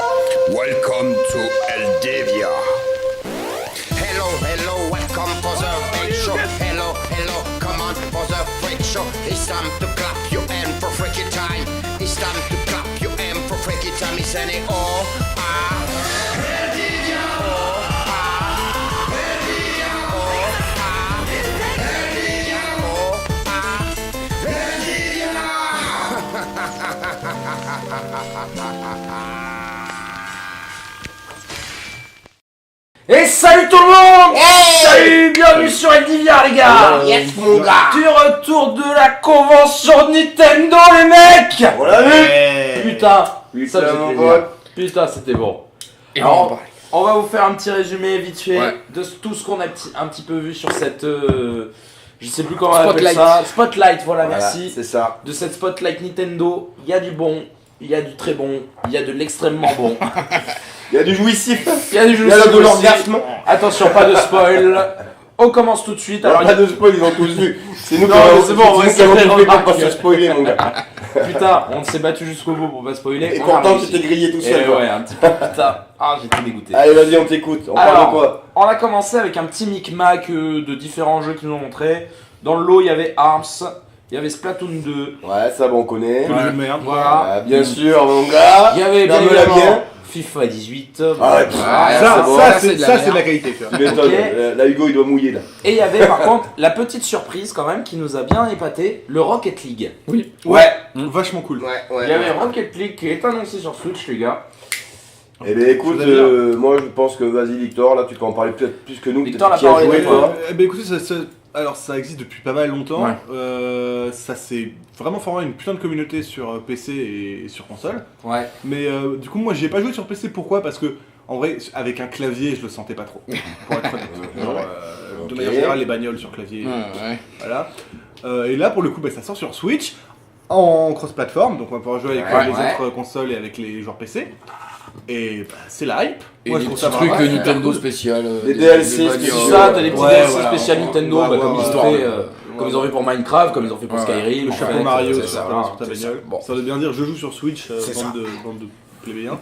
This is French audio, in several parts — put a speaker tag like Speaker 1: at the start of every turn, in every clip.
Speaker 1: Welcome to Eldavia. Hello, hello, welcome for the freak show. Hello, hello, come on for the freak show. It's time to clap your hand for freaky time. It's time to clap your hand for freaky time. It's any oh, ah. Eldavia, oh, ah. Eldavia, oh, ah. Eldavia, oh, ah.
Speaker 2: Et salut tout le monde!
Speaker 3: Hey!
Speaker 2: Salut, bienvenue sur Eldivia les gars!
Speaker 3: Yes mon gars!
Speaker 2: Du retour de la convention Nintendo les mecs!
Speaker 3: On l'a vu!
Speaker 2: Putain,
Speaker 3: Putain,
Speaker 2: ça
Speaker 3: mon
Speaker 2: j'ai
Speaker 3: pote.
Speaker 2: Putain, c'était bon.
Speaker 4: Et
Speaker 2: Alors, on va vous faire un petit résumé vite fait
Speaker 4: Ouais.
Speaker 2: de tout ce qu'on a un petit peu vu sur cette... je sais plus comment on appelle
Speaker 4: Spotlight.
Speaker 2: ça. Spotlight, voilà,
Speaker 3: Voilà,
Speaker 2: merci.
Speaker 3: c'est ça.
Speaker 2: De cette Spotlight Nintendo, il y a du bon, il y a du très bon, il y a de l'extrêmement bon.
Speaker 3: Il y a du jouissif.
Speaker 2: Il y a du jeu
Speaker 3: Il y a
Speaker 2: aussi.
Speaker 3: de l'orgasme.
Speaker 2: Attention, pas de spoil. On commence tout de suite.
Speaker 3: Alors,
Speaker 2: Alors,
Speaker 3: pas de spoil, ils ont tous vu. C'est nous
Speaker 2: Non, mais c'est bon, on va
Speaker 3: qui avons
Speaker 2: essayer de
Speaker 3: tout fait pour
Speaker 2: remarquer.
Speaker 3: pas se spoiler, mon gars.
Speaker 2: putain, on s'est battu jusqu'au bout pour pas spoiler.
Speaker 3: Et
Speaker 2: On a
Speaker 3: pourtant, tu
Speaker 2: réussi.
Speaker 3: t'es grillé tout
Speaker 2: Et
Speaker 3: seul. quoi.
Speaker 2: ouais, un petit peu. Putain, ah, j'étais dégoûté.
Speaker 3: Allez, vas-y, on t'écoute. On parle
Speaker 2: Alors,
Speaker 3: de quoi?
Speaker 2: on a commencé avec un petit micmac de différents jeux qu'ils nous ont montré. Dans le lot, il y avait Arms, il y avait Splatoon 2.
Speaker 3: Ouais, ça, bon, on connaît.
Speaker 2: Ouais.
Speaker 5: jeu de merde.
Speaker 2: Voilà.
Speaker 3: Ah, bien sûr, mon gars.
Speaker 2: Il y avait bien
Speaker 3: Ferme-la
Speaker 2: évidemment
Speaker 3: bien.
Speaker 2: FIFA 18.
Speaker 3: Ah, ouais,
Speaker 5: Ça,
Speaker 3: bon.
Speaker 5: ça,
Speaker 4: c'est
Speaker 5: c'est
Speaker 4: de la
Speaker 5: ça,
Speaker 4: merde.
Speaker 5: c'est de la qualité, tu vois.
Speaker 3: Tu m'étonnes.
Speaker 2: Ok.
Speaker 3: Là, Hugo, il doit mouiller, là.
Speaker 2: Et il y avait par contre la petite surprise quand même qui nous a bien épaté, le Rocket League.
Speaker 3: Ouais.
Speaker 5: Vachement cool.
Speaker 3: Ouais,
Speaker 2: Il y avait Rocket League qui est annoncé sur Switch les gars.
Speaker 3: Eh ben, écoute,
Speaker 5: Je vous aime
Speaker 3: moi, je pense que, vas-y, Victor, là, tu peux en parler peut-être plus que nous.
Speaker 2: Victor,
Speaker 3: peut-être
Speaker 2: la
Speaker 3: que tu y as
Speaker 2: parole est
Speaker 3: joué,
Speaker 2: à toi.
Speaker 3: toi.
Speaker 5: Eh ben écoutez, alors ça existe depuis pas mal longtemps.
Speaker 2: Ouais.
Speaker 5: Ça s'est vraiment formé une putain de communauté sur PC et sur console.
Speaker 2: Ouais.
Speaker 5: Mais du coup, moi, j'y ai pas joué sur PC. Pourquoi? Parce que en vrai, avec un clavier, je le sentais pas trop. Pour être honnête. Genre, de
Speaker 3: Ok.
Speaker 5: manière générale, les bagnoles sur clavier.
Speaker 4: Ouais.
Speaker 5: Voilà. Et là, pour le coup, bah, ça sort sur Switch en cross-platform, donc on va pouvoir jouer avec
Speaker 2: Ouais,
Speaker 5: les
Speaker 2: ouais.
Speaker 5: autres consoles et avec les joueurs PC. Et bah, c'est la hype.
Speaker 4: Et
Speaker 5: Moi,
Speaker 4: des
Speaker 5: je trouve
Speaker 4: petits
Speaker 5: ça
Speaker 4: trucs
Speaker 5: vraiment super
Speaker 4: Nintendo
Speaker 5: cool.
Speaker 4: spécial.
Speaker 3: Des DLC
Speaker 4: bagnoles.
Speaker 3: spéciaux.
Speaker 2: Ça, t'as des petits
Speaker 5: Ouais,
Speaker 2: DLC
Speaker 5: voilà.
Speaker 2: spécial Nintendo,
Speaker 5: Ouais,
Speaker 2: bah, comme
Speaker 5: ouais,
Speaker 2: ils ont
Speaker 4: ouais.
Speaker 2: fait, comme ils ont fait pour Minecraft, comme ils ont fait pour
Speaker 4: Ouais.
Speaker 2: Skyrim,
Speaker 5: Le
Speaker 2: en
Speaker 5: Chapeau
Speaker 2: fait,
Speaker 5: Mario
Speaker 2: c'est
Speaker 5: sur
Speaker 2: ça,
Speaker 5: ta
Speaker 2: voilà,
Speaker 5: sur ta
Speaker 2: c'est ça.
Speaker 5: bagnole.
Speaker 2: Bon.
Speaker 5: Ça veut bien dire je joue sur Switch,
Speaker 3: C'est
Speaker 5: bande de plébéiens.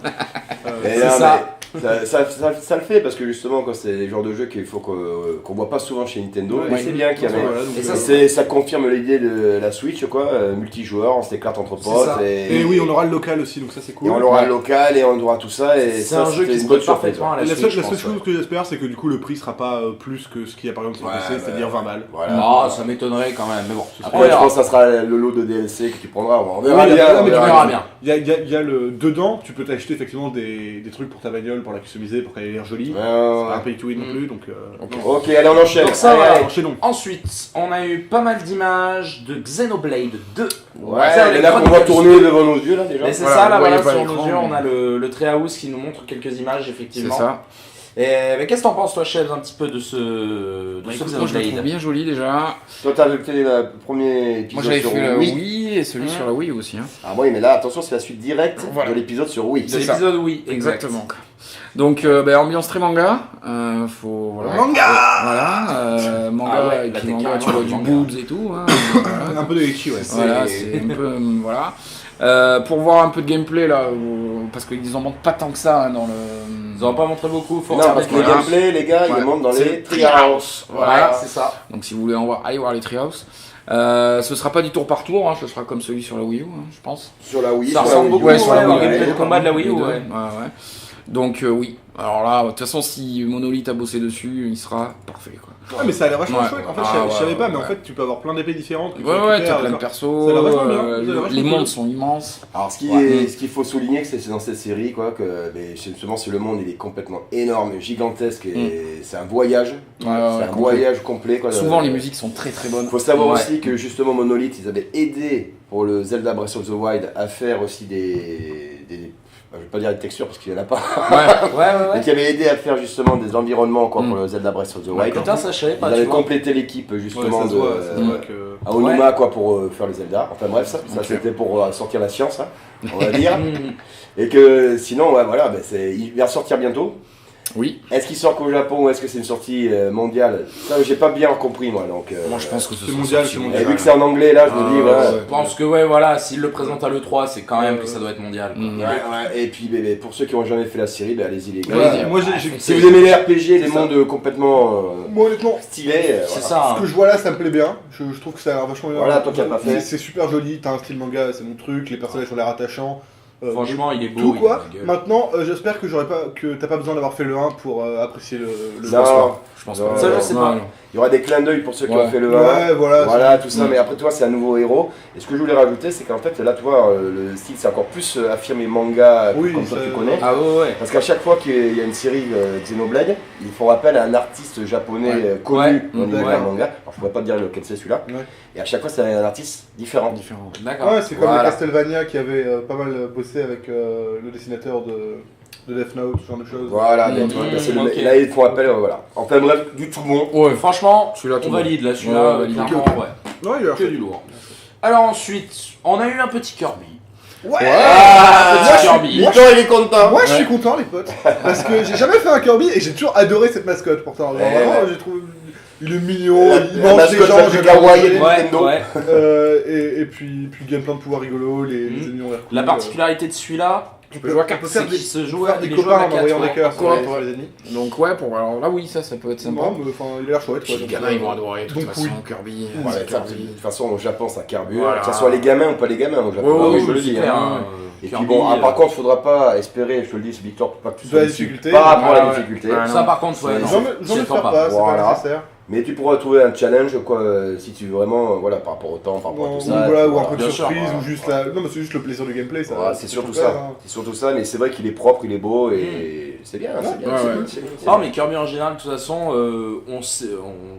Speaker 3: Et
Speaker 2: C'est
Speaker 3: là,
Speaker 2: ça.
Speaker 3: mais ça le fait parce que justement quand c'est les genres de jeux qu'il faut qu'on voit pas souvent chez Nintendo,
Speaker 5: Ouais.
Speaker 3: et c'est bien qu'il y avait.
Speaker 5: Voilà, donc,
Speaker 2: Et ça,
Speaker 3: Ça confirme l'idée de la Switch quoi, multijoueur, on s'éclate entre potes
Speaker 2: ça.
Speaker 5: Et oui, on aura le local aussi, donc ça c'est cool.
Speaker 3: et on aura
Speaker 4: Ouais.
Speaker 3: le local et on aura tout ça et
Speaker 2: C'est
Speaker 3: ça
Speaker 2: un jeu
Speaker 3: c'était
Speaker 2: qui se
Speaker 3: une bonne
Speaker 2: prête
Speaker 3: surprise.
Speaker 2: parfaitement à la
Speaker 5: La
Speaker 2: Switch,
Speaker 5: seule
Speaker 2: je pense,
Speaker 5: chose
Speaker 2: ouais.
Speaker 5: que j'espère, c'est que du coup le prix sera pas plus que ce qu'il y a par exemple sur
Speaker 3: Ouais,
Speaker 5: PC, c'est-à-dire 20 balles.
Speaker 3: Voilà.
Speaker 2: Ah, ça m'étonnerait quand même, mais bon.
Speaker 3: Après, je pense que ça sera le lot de DLC que tu prendras. On verra
Speaker 5: Oui,
Speaker 3: bien.
Speaker 5: non, mais
Speaker 2: On verra bien.
Speaker 5: Il y a le dedans, tu peux t'acheter effectivement des trucs pour ta bagnole, pour la customiser, pour qu'elle ait l'air jolie.
Speaker 3: Ouais,
Speaker 5: C'est pas un
Speaker 3: ouais.
Speaker 5: pay to win non plus, donc.
Speaker 3: Ok, allez, on enchaîne.
Speaker 2: Donc ça,
Speaker 3: Allez,
Speaker 2: voilà.
Speaker 3: allez.
Speaker 5: Enchaînons.
Speaker 2: Ensuite, on a eu pas mal d'images de Xenoblade 2.
Speaker 3: Ouais,
Speaker 2: Ça,
Speaker 3: et là qu'on voit tourner devant nos yeux là déjà.
Speaker 2: Et c'est
Speaker 4: Voilà,
Speaker 2: ça, là,
Speaker 4: vous voyez
Speaker 2: voilà,
Speaker 4: pas
Speaker 2: sur nos
Speaker 4: l'écran,
Speaker 2: yeux,
Speaker 4: mais-
Speaker 2: on a le Treehouse qui nous montre quelques images,
Speaker 4: C'est
Speaker 2: effectivement.
Speaker 4: ça.
Speaker 2: Et mais qu'est-ce que t'en penses, toi, Chef, un petit peu de ce
Speaker 4: Bah,
Speaker 2: ce
Speaker 4: écoute, moi je le trouve
Speaker 2: Xenoblade?
Speaker 4: bien joli déjà.
Speaker 3: Toi, t'as fait le premier
Speaker 4: Moi
Speaker 3: épisode
Speaker 4: j'avais
Speaker 3: sur
Speaker 4: fait la
Speaker 3: Wii.
Speaker 4: Wii et celui sur la Wii aussi. Hein.
Speaker 3: Ah oui, mais là, attention, c'est la suite directe
Speaker 4: Voilà.
Speaker 3: de l'épisode sur Wii.
Speaker 2: De
Speaker 4: C'est ça.
Speaker 2: l'épisode, oui, exact.
Speaker 4: Exactement. Donc ambiance très manga. Faut voilà. Voilà. Manga
Speaker 2: Ah ouais,
Speaker 4: et
Speaker 2: là,
Speaker 4: puis
Speaker 2: t'es
Speaker 4: manga, tu
Speaker 2: carrément
Speaker 4: vois du
Speaker 2: manga.
Speaker 4: boobs et tout. Hein. Voilà.
Speaker 5: Un peu de Ichi, ouais.
Speaker 4: Voilà, c'est un peu voilà. Pour voir un peu de gameplay là, parce qu'ils en montrent pas tant que ça hein, dans le.
Speaker 2: Ils ont pas montré beaucoup, faut
Speaker 3: Non, parce que les
Speaker 4: Voilà.
Speaker 3: gameplays, les gars, ils
Speaker 4: Ouais.
Speaker 3: montent dans
Speaker 2: C'est
Speaker 3: les
Speaker 2: le
Speaker 3: Treehouse.
Speaker 2: Voilà, c'est ça.
Speaker 4: Donc si vous voulez en voir, allez voir les Treehouse. Ce sera pas du tour par tour, hein, ce sera comme celui sur la Wii U, hein, je pense.
Speaker 3: Sur la Wii.
Speaker 2: Ça
Speaker 3: sur la
Speaker 2: ressemble
Speaker 3: Wii U.
Speaker 2: beaucoup
Speaker 4: Ouais, sur la
Speaker 2: au
Speaker 4: Wii,
Speaker 2: gameplay de
Speaker 4: ouais.
Speaker 2: combat de la Wii U,
Speaker 4: Les deux.
Speaker 2: ouais.
Speaker 4: Ouais. Donc oui. Alors là, de toute façon, si Monolith a bossé dessus, il sera parfait quoi.
Speaker 5: Ah, mais ça a l'air vachement
Speaker 4: Ouais.
Speaker 5: chouette. En fait,
Speaker 4: Ah,
Speaker 5: je savais
Speaker 4: ouais,
Speaker 5: pas, mais en
Speaker 4: ouais.
Speaker 5: fait, tu peux avoir plein d'épées différentes. que tu
Speaker 4: Ouais,
Speaker 5: récupères,
Speaker 4: t'as plein de
Speaker 5: d'accord.
Speaker 4: persos,
Speaker 5: Ça a l'air vachement bien, ça a l'air vachement
Speaker 4: les
Speaker 5: cool.
Speaker 4: mondes sont immenses.
Speaker 3: Alors,
Speaker 4: Ouais.
Speaker 3: ce qu'il faut souligner, c'est dans cette série, quoi, que mais justement, c'est le monde, il est complètement énorme, gigantesque, et c'est un voyage.
Speaker 4: Ouais, ouais,
Speaker 3: c'est un
Speaker 4: complet.
Speaker 3: voyage complet, quoi.
Speaker 4: Souvent, les musiques sont très très bonnes.
Speaker 3: Il faut savoir
Speaker 2: Ouais.
Speaker 3: aussi que justement Monolith, ils avaient aidé pour le Zelda Breath of the Wild à faire aussi je vais pas dire des textures parce qu'il y en a pas,
Speaker 4: Ouais.
Speaker 2: Ouais.
Speaker 3: mais qui avaient aidé à faire justement des environnements quoi, pour le Zelda Breath of the Wild.
Speaker 2: Putain, ça, je savais
Speaker 3: Ils
Speaker 2: pas, tu
Speaker 3: avaient
Speaker 2: vois.
Speaker 3: complété l'équipe
Speaker 5: Ouais,
Speaker 3: justement
Speaker 5: ça se voit, ça se voit que.
Speaker 3: à Onuma quoi, pour faire le Zelda. Enfin bref, ça c'était pour sortir la science, hein, on va dire. Et que sinon, ouais, voilà, il va sortir bientôt.
Speaker 4: Oui.
Speaker 3: Est-ce qu'il sort qu'au Japon ou est-ce que c'est une sortie mondiale? Ça, j'ai pas bien compris moi. Donc,
Speaker 4: Moi, je pense que ce
Speaker 5: c'est
Speaker 4: sera
Speaker 5: mondial,
Speaker 4: sorti.
Speaker 5: c'est
Speaker 3: et
Speaker 5: mondial.
Speaker 3: vu que c'est en anglais, là, je me dis, voilà.
Speaker 2: Je pense que ouais, voilà, s'il le présente à l'E3, c'est quand même que ça doit être mondial. quoi.
Speaker 4: Mm.
Speaker 3: Ouais, et puis pour ceux qui ont jamais fait la série, allez-y les gars.
Speaker 4: Allez-y.
Speaker 5: Moi,
Speaker 3: Si vous aimez les RPG, les
Speaker 5: C'est ça.
Speaker 3: mondes complètement
Speaker 5: moi, honnêtement,
Speaker 3: stylés,
Speaker 2: C'est
Speaker 3: voilà.
Speaker 2: ça.
Speaker 5: ce
Speaker 2: hein.
Speaker 5: que je vois là, ça me plaît bien. Je trouve que ça a l'air vachement bien.
Speaker 3: Voilà, toi qui as pas fait.
Speaker 5: C'est super joli, t'as un style manga, c'est mon truc, les personnages ont l'air attachants.
Speaker 2: Franchement, il est beau.
Speaker 5: tout
Speaker 2: il a
Speaker 5: quoi.
Speaker 2: une gueule.
Speaker 5: Maintenant, j'espère que t'as pas besoin d'avoir fait le 1 pour apprécier le
Speaker 3: Non,
Speaker 5: soir.
Speaker 4: Je pense
Speaker 3: Non,
Speaker 4: pas.
Speaker 2: Ça, je
Speaker 3: non,
Speaker 2: sais
Speaker 4: non,
Speaker 2: pas.
Speaker 4: non.
Speaker 3: il y aura des clins d'œil pour ceux qui
Speaker 4: Ouais.
Speaker 3: ont fait le 1.
Speaker 5: Ouais, voilà.
Speaker 3: Voilà, tout ça,
Speaker 4: Mm.
Speaker 3: mais après, toi, c'est un nouveau héros. Et ce que je voulais rajouter, c'est qu'en fait, là, tu vois, le style, c'est encore plus affirmé manga,
Speaker 5: Oui,
Speaker 3: comme toi
Speaker 5: ça-
Speaker 3: tu connais.
Speaker 2: Ah ouais, ouais.
Speaker 3: Parce qu'à chaque fois qu'il y a une série Xenoblade, ils font appel à un artiste japonais
Speaker 4: Ouais.
Speaker 3: connu
Speaker 2: Ouais.
Speaker 3: au niveau
Speaker 2: Ouais.
Speaker 3: d'un manga. Alors, je pourrais pas te dire lequel c'est celui-là.
Speaker 5: Ouais.
Speaker 3: Et à chaque fois, c'est un artiste différent.
Speaker 4: Différent.
Speaker 2: D'accord.
Speaker 5: Ouais, c'est comme
Speaker 3: Voilà.
Speaker 5: les Castlevania qui avait pas mal bossé avec le dessinateur de Death Note, ce genre de choses.
Speaker 3: Voilà,
Speaker 4: Mm.
Speaker 3: ben, tu vois, ben, c'est le-
Speaker 2: Ok.
Speaker 3: là, ils font appel, voilà. Enfin bref, du tout bon.
Speaker 4: Ouais,
Speaker 2: Franchement,
Speaker 4: Celui-là, tout
Speaker 2: on
Speaker 4: bon.
Speaker 2: valide là, celui-là,
Speaker 4: Ouais, valide.
Speaker 2: clairement,
Speaker 5: Ok, ok.
Speaker 2: ouais.
Speaker 5: Ouais, il a l'air
Speaker 2: Que
Speaker 5: chouette.
Speaker 2: du lourd. Alors ensuite, on a eu un petit Kirby.
Speaker 5: Ouais.
Speaker 2: Ah,
Speaker 5: moi,
Speaker 2: petit
Speaker 5: je suis-
Speaker 2: Kirby.
Speaker 3: Victor, il est content.
Speaker 5: Moi je suis content les potes, parce que j'ai jamais fait un Kirby et j'ai toujours adoré cette mascotte pourtant. Genre,
Speaker 3: Eh
Speaker 5: vraiment,
Speaker 3: ouais.
Speaker 5: j'ai trouvé il est mignon, il
Speaker 3: La
Speaker 5: mange les
Speaker 3: mascotte
Speaker 5: gens,
Speaker 3: la plus
Speaker 5: j'ai
Speaker 3: kawaii
Speaker 5: adoré.
Speaker 3: de
Speaker 2: Ouais,
Speaker 3: Nintendo.
Speaker 2: ouais.
Speaker 5: Et puis il y a plein de pouvoirs rigolos, les ennemis ont l'air cool.
Speaker 2: La particularité de celui-là,
Speaker 5: tu peux jouer à 4,
Speaker 2: c'est qu'il se joue
Speaker 5: faire
Speaker 2: à
Speaker 5: des
Speaker 2: il est joué
Speaker 5: copains
Speaker 2: à
Speaker 5: en
Speaker 2: quatre,
Speaker 5: envoyant
Speaker 2: ouais.
Speaker 5: des cœurs sur
Speaker 4: Coop,
Speaker 5: les- sur
Speaker 4: ouais.
Speaker 5: les ennemis.
Speaker 4: Donc, ouais, alors là, oui, ça peut être sympa.
Speaker 5: Non, mais enfin, il a l'air chouette.
Speaker 4: Puis
Speaker 5: quoi,
Speaker 4: les
Speaker 5: donc,
Speaker 4: gamins, ils vont adorer, de toute
Speaker 5: donc,
Speaker 4: façon,
Speaker 5: oui.
Speaker 4: Kirby.
Speaker 3: Voilà,
Speaker 4: c'est
Speaker 3: ça,
Speaker 4: Kirby.
Speaker 3: de toute façon, au Japon, ça carbure.
Speaker 4: Voilà.
Speaker 3: Que ce soit les gamins ou pas les gamins au Japon.
Speaker 4: Ouais,
Speaker 3: Ah
Speaker 4: ouais,
Speaker 3: je te le
Speaker 2: c'est
Speaker 3: dis.
Speaker 2: clair,
Speaker 3: hein.
Speaker 2: hein.
Speaker 3: Et puis
Speaker 2: Kirby,
Speaker 3: bon, par contre, faudra pas espérer, je te le dis, Victor, pour pas que tu
Speaker 5: De
Speaker 3: sois
Speaker 5: la
Speaker 3: déçu
Speaker 5: difficulté.
Speaker 3: par rapport à la
Speaker 4: Ouais, ouais.
Speaker 3: difficulté.
Speaker 4: Ouais,
Speaker 2: ça par contre, ouais,
Speaker 3: C'est-
Speaker 2: non.
Speaker 5: J'en
Speaker 2: J'y
Speaker 5: ai
Speaker 2: attends
Speaker 5: faire pas, c'est
Speaker 3: Voilà.
Speaker 5: pas nécessaire.
Speaker 3: Mais tu pourras trouver un challenge, quoi, si tu veux vraiment, voilà, par rapport au temps, par rapport à
Speaker 5: Ou
Speaker 3: tout ça.
Speaker 5: voilà,
Speaker 3: tu
Speaker 5: ou un
Speaker 3: vois.
Speaker 5: peu de
Speaker 2: Bien sûr,
Speaker 5: surprise,
Speaker 3: voilà.
Speaker 5: ou juste la. Non, mais c'est juste le plaisir du gameplay, ça.
Speaker 3: Voilà, c'est surtout
Speaker 5: super,
Speaker 3: ça.
Speaker 5: hein.
Speaker 3: C'est surtout ça, mais c'est vrai qu'il est propre, il est beau et c'est bien, c'est bien.
Speaker 4: Ouais,
Speaker 3: c'est
Speaker 4: ouais.
Speaker 3: bien, c'est bien, c'est
Speaker 2: Non
Speaker 3: bien.
Speaker 2: mais Kirby en général de toute façon on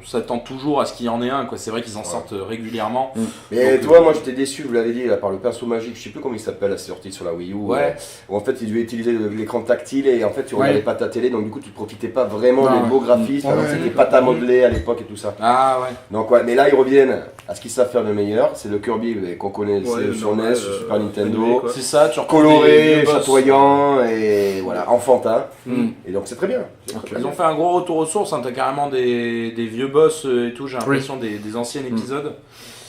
Speaker 2: s'attend toujours à ce qu'il y en ait un quoi. C'est vrai qu'ils en sortent régulièrement.
Speaker 3: Mais
Speaker 2: Donc,
Speaker 3: tu vois, moi j'étais déçu, vous l'avez dit, là, par le pinceau magique, je sais plus comment il s'appelle, la sortie sur la Wii U.
Speaker 2: Ouais.
Speaker 3: Où en fait il devait utiliser l'écran tactile et en fait tu regardais
Speaker 4: Ouais.
Speaker 3: pas ta télé, donc du coup tu profitais pas vraiment
Speaker 4: Non,
Speaker 3: des beaux graphismes, alors que
Speaker 5: Ouais.
Speaker 3: c'était pas ta modelé à l'époque et tout ça.
Speaker 2: Ah ouais.
Speaker 3: Donc ouais, mais là ils reviennent à ce qu'ils savent faire de meilleur, c'est le Kirby qu'on connaît
Speaker 5: Ouais,
Speaker 3: sur
Speaker 5: normal,
Speaker 3: NES, sur Super
Speaker 5: animé,
Speaker 3: Nintendo,
Speaker 5: quoi.
Speaker 2: C'est ça, tu retrouves des
Speaker 3: coloré,
Speaker 2: vieux boss.
Speaker 3: chatoyant et voilà, enfantin.
Speaker 4: Mm.
Speaker 3: Et donc c'est très bien. C'est
Speaker 4: Ok.
Speaker 3: très
Speaker 2: Ils
Speaker 3: bien.
Speaker 2: ont fait un gros retour aux sources, hein. T'as carrément des vieux boss et tout, j'ai l'impression des anciens épisodes.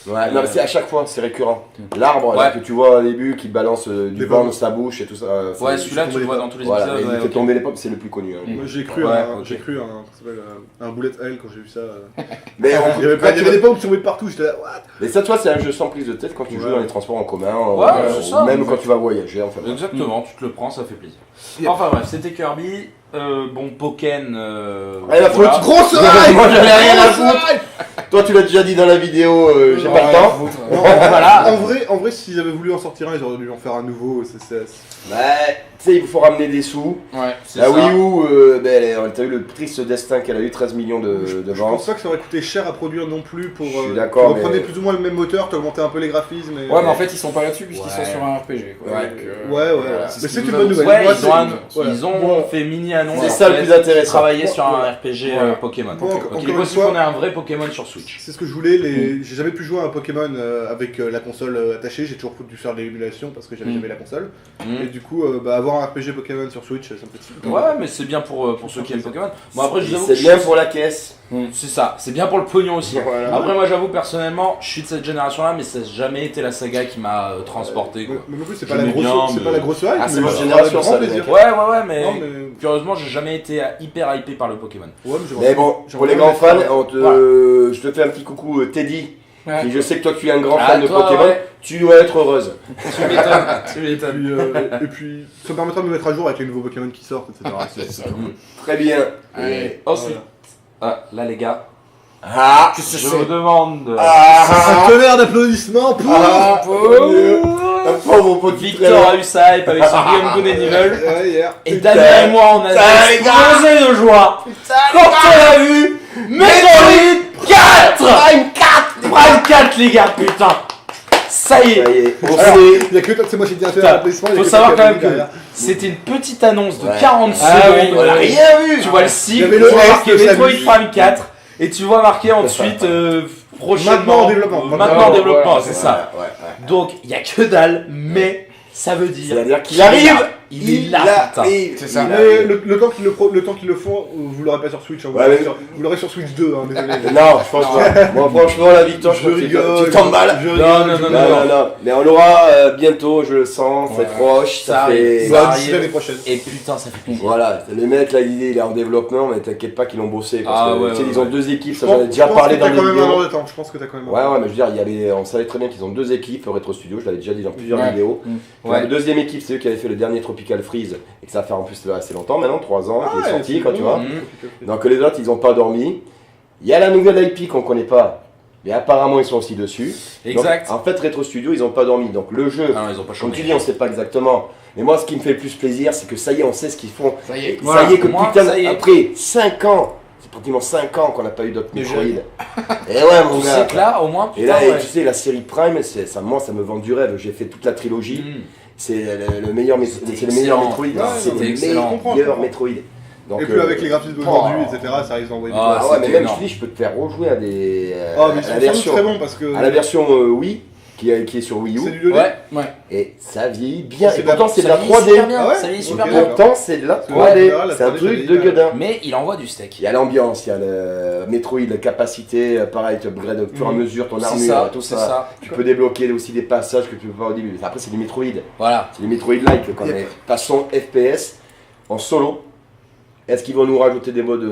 Speaker 3: Ouais, non, mais c'est à chaque fois, c'est récurrent. L'arbre là,
Speaker 2: Ouais.
Speaker 3: que tu vois au début qui balance du
Speaker 5: Des
Speaker 3: vent
Speaker 5: pommes.
Speaker 3: dans sa bouche et tout ça. c'est-
Speaker 2: Ouais, celui-là tu
Speaker 5: tombé
Speaker 2: le vois
Speaker 5: les
Speaker 2: dans tous les
Speaker 3: Voilà, mais
Speaker 2: épisodes.
Speaker 3: il
Speaker 2: Ouais,
Speaker 3: fait
Speaker 2: ok.
Speaker 3: tomber les pommes, c'est le plus connu. hein.
Speaker 5: Moi, j'ai cru,
Speaker 2: Ouais,
Speaker 5: un,
Speaker 2: ok.
Speaker 5: j'ai cru un, comment ça s'appelle, un bullet hell quand j'ai vu ça.
Speaker 3: Mais,
Speaker 5: Il y avait, pas, il y avait des pommes qui tombaient de partout, j'étais là, what?
Speaker 3: mais ça, toi, c'est un jeu sans prise de tête quand tu
Speaker 5: Ouais.
Speaker 3: joues dans les transports en commun,
Speaker 2: Ouais, c'est
Speaker 3: ou
Speaker 2: ça.
Speaker 3: même quand tu vas voyager. Enfin, bref.
Speaker 2: Exactement, tu te le prends, ça fait plaisir.
Speaker 5: Yep.
Speaker 2: Enfin bref, c'était Kirby. Bon, Pokken.
Speaker 3: Allez, la
Speaker 2: voilà.
Speaker 3: faute.
Speaker 5: Grosse
Speaker 3: Moi, j'en ai rien à
Speaker 5: Grosse
Speaker 3: foutre.
Speaker 5: hype.
Speaker 3: Toi, tu l'as déjà dit dans la vidéo, j'ai pas le temps.
Speaker 5: Non,
Speaker 2: Voilà.
Speaker 5: en vrai, s'ils avaient voulu en sortir un, ils auraient dû en faire un nouveau.
Speaker 3: Ouais, tu sais, il faut ramener des sous.
Speaker 4: Ouais.
Speaker 2: C'est
Speaker 3: La
Speaker 2: ça.
Speaker 3: Wii U, t'as eu le triste destin qu'elle a eu, 13 millions de
Speaker 5: Je pense
Speaker 3: ventes.
Speaker 5: pas que ça aurait coûté cher à produire non plus pour.
Speaker 3: Je suis d'accord,
Speaker 5: Tu reprenais
Speaker 3: mais-
Speaker 5: plus ou moins le même moteur, tu augmentais un peu les graphismes. Et...
Speaker 4: Ouais, mais en fait, ils sont pas là-dessus puisqu'ils
Speaker 2: Ouais.
Speaker 4: sont sur un RPG. Quoi.
Speaker 3: Ouais.
Speaker 4: Donc,
Speaker 5: Ouais, ouais.
Speaker 3: Voilà.
Speaker 5: Mais
Speaker 4: ce
Speaker 5: c'est
Speaker 4: qu'ils
Speaker 5: une
Speaker 4: nous
Speaker 5: bonne
Speaker 4: annoncent.
Speaker 5: nouvelle.
Speaker 2: Ouais,
Speaker 5: Moi,
Speaker 2: ils ont,
Speaker 5: voilà.
Speaker 2: ils ont
Speaker 5: Bon.
Speaker 2: fait mini-annonce.
Speaker 3: C'est
Speaker 2: en
Speaker 3: ça le
Speaker 2: fait,
Speaker 3: plus intéressant.
Speaker 2: Travailler sur un
Speaker 5: Voilà.
Speaker 2: RPG
Speaker 4: Voilà.
Speaker 2: Pokémon.
Speaker 5: Bon,
Speaker 2: Donc
Speaker 5: encore
Speaker 2: il est
Speaker 5: une
Speaker 2: possible
Speaker 5: fois-
Speaker 2: qu'on ait un vrai Pokémon sur Switch.
Speaker 5: C'est ce que je voulais. J'ai jamais pu jouer à un Pokémon avec la console attachée. J'ai toujours dû faire de l'émulation parce que j'avais jamais la console.
Speaker 2: Mm.
Speaker 5: Et du coup, avoir un RPG Pokémon sur Switch, ça me fait super.
Speaker 2: Ouais, mais c'est bien pour ceux qui aiment Pokémon. Bon, après, je vous avoue
Speaker 3: C'est
Speaker 2: que
Speaker 3: bien pour la caisse.
Speaker 2: c'est ça, c'est bien pour le pognon aussi.
Speaker 3: Voilà.
Speaker 2: Après, moi, j'avoue, personnellement, je suis de cette génération-là, mais ça n'a jamais été la saga qui m'a transporté. Quoi.
Speaker 5: Mais non plus, c'est
Speaker 2: Je
Speaker 5: pas la
Speaker 2: l'aimais
Speaker 5: grosse,
Speaker 2: bien,
Speaker 5: c'est
Speaker 2: mais-
Speaker 5: pas la grosse hype.
Speaker 3: Ah, c'est
Speaker 5: mais
Speaker 3: votre
Speaker 5: ça
Speaker 3: génération,
Speaker 5: fera
Speaker 3: ça,
Speaker 5: grand
Speaker 3: les
Speaker 5: plaisir.
Speaker 2: Ouais, mais
Speaker 5: Non, mais.
Speaker 2: curieusement, j'ai jamais été hyper hypé par le Pokémon.
Speaker 5: Ouais,
Speaker 3: Mais bon, pour les grands fans, je te fais un petit coucou Teddy.
Speaker 4: Ouais.
Speaker 3: Et je sais que toi tu es un grand
Speaker 2: Ah,
Speaker 3: fan de
Speaker 2: toi,
Speaker 3: Pokémon,
Speaker 2: ouais.
Speaker 3: tu dois être heureuse.
Speaker 2: Tu m'étonnes, tu m'étonnes.
Speaker 5: Et puis, ça me permettra de me mettre à jour avec les nouveaux Pokémon qui sortent, etc.
Speaker 4: C'est ça.
Speaker 3: Très bien.
Speaker 4: Allez.
Speaker 2: Ensuite, là les gars,
Speaker 3: Ah,
Speaker 2: je vous demande
Speaker 3: ah,
Speaker 5: Un tonnerre d'applaudissements pour.
Speaker 3: ah, un pauvre petit
Speaker 2: Victor a eu sa hype avec son Beyond Good and Evil.
Speaker 5: Ouais, hier.
Speaker 2: Et Damien et moi, on a
Speaker 3: Putain, les gars.
Speaker 2: explosé de joie quand on a vu Metroid 4
Speaker 3: Prime 4.
Speaker 2: Prime 4 les gars, putain. Ça y
Speaker 3: Ça
Speaker 2: est.
Speaker 3: y est, on
Speaker 5: Alors,
Speaker 3: sait.
Speaker 5: il y a que toi, c'est moi qui ai dit un
Speaker 2: Putain,
Speaker 5: tonnerre d'applaudissements. il y a
Speaker 2: faut
Speaker 5: que
Speaker 2: savoir
Speaker 5: toi qui
Speaker 2: quand
Speaker 5: as
Speaker 2: même
Speaker 5: dit
Speaker 2: que
Speaker 5: derrière.
Speaker 2: c'était une petite annonce de
Speaker 3: Ouais.
Speaker 2: 40
Speaker 4: Ah
Speaker 2: secondes.
Speaker 4: oui,
Speaker 3: On a rien vu.
Speaker 2: Tu vois le cible,
Speaker 5: Il y avait
Speaker 2: tu
Speaker 5: le
Speaker 2: vois
Speaker 5: S,
Speaker 2: marqué
Speaker 5: le
Speaker 2: Metroid
Speaker 5: Samus.
Speaker 2: Prime 4 et tu vois marqué ensuite prochainement.
Speaker 5: Maintenant en développement.
Speaker 2: Maintenant en
Speaker 4: Ouais,
Speaker 2: développement,
Speaker 4: ouais,
Speaker 2: c'est
Speaker 3: Ouais,
Speaker 2: ça.
Speaker 3: ouais, ouais.
Speaker 2: Donc il y a que dalle, mais ça veut dire
Speaker 3: C'est-à-dire qu'il arrive.
Speaker 2: Il est là, putain.
Speaker 4: C'est ça.
Speaker 5: Mais le temps qu'ils le font, vous l'aurez pas sur Switch, hein, vous
Speaker 3: Ouais,
Speaker 5: l'aurez
Speaker 3: mais-
Speaker 5: vous l'aurez sur Switch 2, hein, désolé.
Speaker 3: Non, je pense pas. Moi, franchement, la victoire, je
Speaker 5: Je
Speaker 3: pense que
Speaker 5: rigole.
Speaker 3: tu t'emballes.
Speaker 5: Je
Speaker 2: Non,
Speaker 5: rigole.
Speaker 2: non,
Speaker 3: Non. Mais on l'aura bientôt, je le sens, c'est
Speaker 4: Ouais.
Speaker 3: proche,
Speaker 2: Ça
Speaker 3: ça
Speaker 2: arrive.
Speaker 3: fait...
Speaker 2: Ça
Speaker 5: Bah,
Speaker 2: arrive.
Speaker 5: d'ici l'année prochaine.
Speaker 2: Et putain, ça fait plaisir.
Speaker 3: Voilà, le mec là, il est en développement, mais t'inquiète pas qu'ils l'ont bossé. Parce
Speaker 2: Ah,
Speaker 3: que,
Speaker 2: ouais,
Speaker 3: tu sais,
Speaker 2: ouais,
Speaker 3: ils ont
Speaker 2: ouais.
Speaker 3: deux équipes,
Speaker 5: Je
Speaker 3: ça j'en ai
Speaker 5: pense
Speaker 3: déjà parlé
Speaker 5: que
Speaker 3: dans
Speaker 5: t'as
Speaker 3: les
Speaker 5: quand même un
Speaker 3: vidéos.
Speaker 5: an de temps, je pense que t'as quand même un
Speaker 3: Ouais,
Speaker 5: an.
Speaker 3: ouais, mais je veux dire, on savait très bien qu'ils ont deux équipes, Retro Studio, je l'avais déjà dit dans plusieurs
Speaker 4: Ouais.
Speaker 3: vidéos.
Speaker 2: Ouais.
Speaker 3: La deuxième équipe, c'est eux qui avaient fait le dernier Tropical Freeze, et que ça fait en plus assez longtemps maintenant, 3 ans, qu'il est sorti, quoi, tu vois. Donc les autres, ils ont pas dormi. Il y a la nouvelle IP qu'on connaît pas, mais apparemment ils sont aussi dessus.
Speaker 2: Exact.
Speaker 3: Donc, en fait, Retro Studio, ils ont pas dormi. Donc le jeu,
Speaker 2: Ah non, ils ont pas
Speaker 3: comme tu
Speaker 2: changé.
Speaker 3: dis, on sait pas exactement. Mais moi, ce qui me fait le plus plaisir, c'est que ça y est, on sait ce qu'ils font.
Speaker 4: Ça y est.
Speaker 2: Voilà,
Speaker 3: Ça y est, que
Speaker 2: moi,
Speaker 3: putain,
Speaker 2: ça y est.
Speaker 3: après 5 ans, c'est pratiquement 5 ans qu'on n'a pas eu d'autres
Speaker 4: De
Speaker 3: Metroid.
Speaker 4: jeu.
Speaker 3: Et ouais, mon
Speaker 2: Tu
Speaker 3: gars.
Speaker 2: sais que là, au moins,
Speaker 3: Et
Speaker 2: putain,
Speaker 3: là,
Speaker 2: ouais.
Speaker 3: tu sais, la série Prime, moi, ça me vend du rêve. J'ai fait toute la trilogie.
Speaker 2: Mm.
Speaker 3: C'est le meilleur,
Speaker 2: C'était
Speaker 3: c'est le meilleur
Speaker 2: excellent.
Speaker 3: Metroid.
Speaker 2: Ouais,
Speaker 3: c'est
Speaker 2: c'était
Speaker 3: le
Speaker 2: excellent.
Speaker 3: meilleur Metroid. Donc,
Speaker 5: Et puis avec les graphismes d'aujourd'hui,
Speaker 2: oh.
Speaker 5: etc., ça risque d'envoyer du
Speaker 2: Ah,
Speaker 3: Ah
Speaker 5: bois.
Speaker 3: ouais, mais
Speaker 2: c'était
Speaker 3: même, je
Speaker 2: énorme.
Speaker 3: te dis, je peux te faire rejouer à des.
Speaker 5: Ah, mais
Speaker 3: à
Speaker 5: c'est
Speaker 3: la
Speaker 5: sans doute
Speaker 3: version,
Speaker 5: très bon parce que.
Speaker 3: à la version Wii, qui est sur Wii
Speaker 5: C'est
Speaker 3: U.
Speaker 5: du 2D.
Speaker 2: Ouais,
Speaker 4: Ouais.
Speaker 3: Et ça vieillit bien.
Speaker 5: C'est
Speaker 3: Et
Speaker 5: de la-
Speaker 3: pourtant, c'est de
Speaker 2: ça
Speaker 3: la
Speaker 2: vieillit super
Speaker 3: 3D.
Speaker 2: bien,
Speaker 5: Ah ouais
Speaker 2: ça vieillit super
Speaker 5: Ok.
Speaker 2: bien.
Speaker 3: Pourtant, c'est de la
Speaker 5: Ouais,
Speaker 3: 3D.
Speaker 5: là, la
Speaker 3: C'est un
Speaker 5: 3D,
Speaker 3: truc
Speaker 5: ça
Speaker 3: de
Speaker 5: vieillit
Speaker 3: gueudin.
Speaker 2: Mais il envoie du steak.
Speaker 3: Il y a l'ambiance, il y a le Metroid, la capacité, pareil, tu upgrades au fur et à mesure ton
Speaker 2: C'est
Speaker 3: armure,
Speaker 2: ça,
Speaker 3: tout
Speaker 2: c'est
Speaker 3: ça.
Speaker 2: ça.
Speaker 3: Tu peux débloquer aussi des passages que tu peux pas au début. Après, c'est des Metroid.
Speaker 2: Voilà.
Speaker 3: C'est des Metroid-like quand même. Façon FPS, en solo. Est-ce qu'ils vont nous rajouter des modes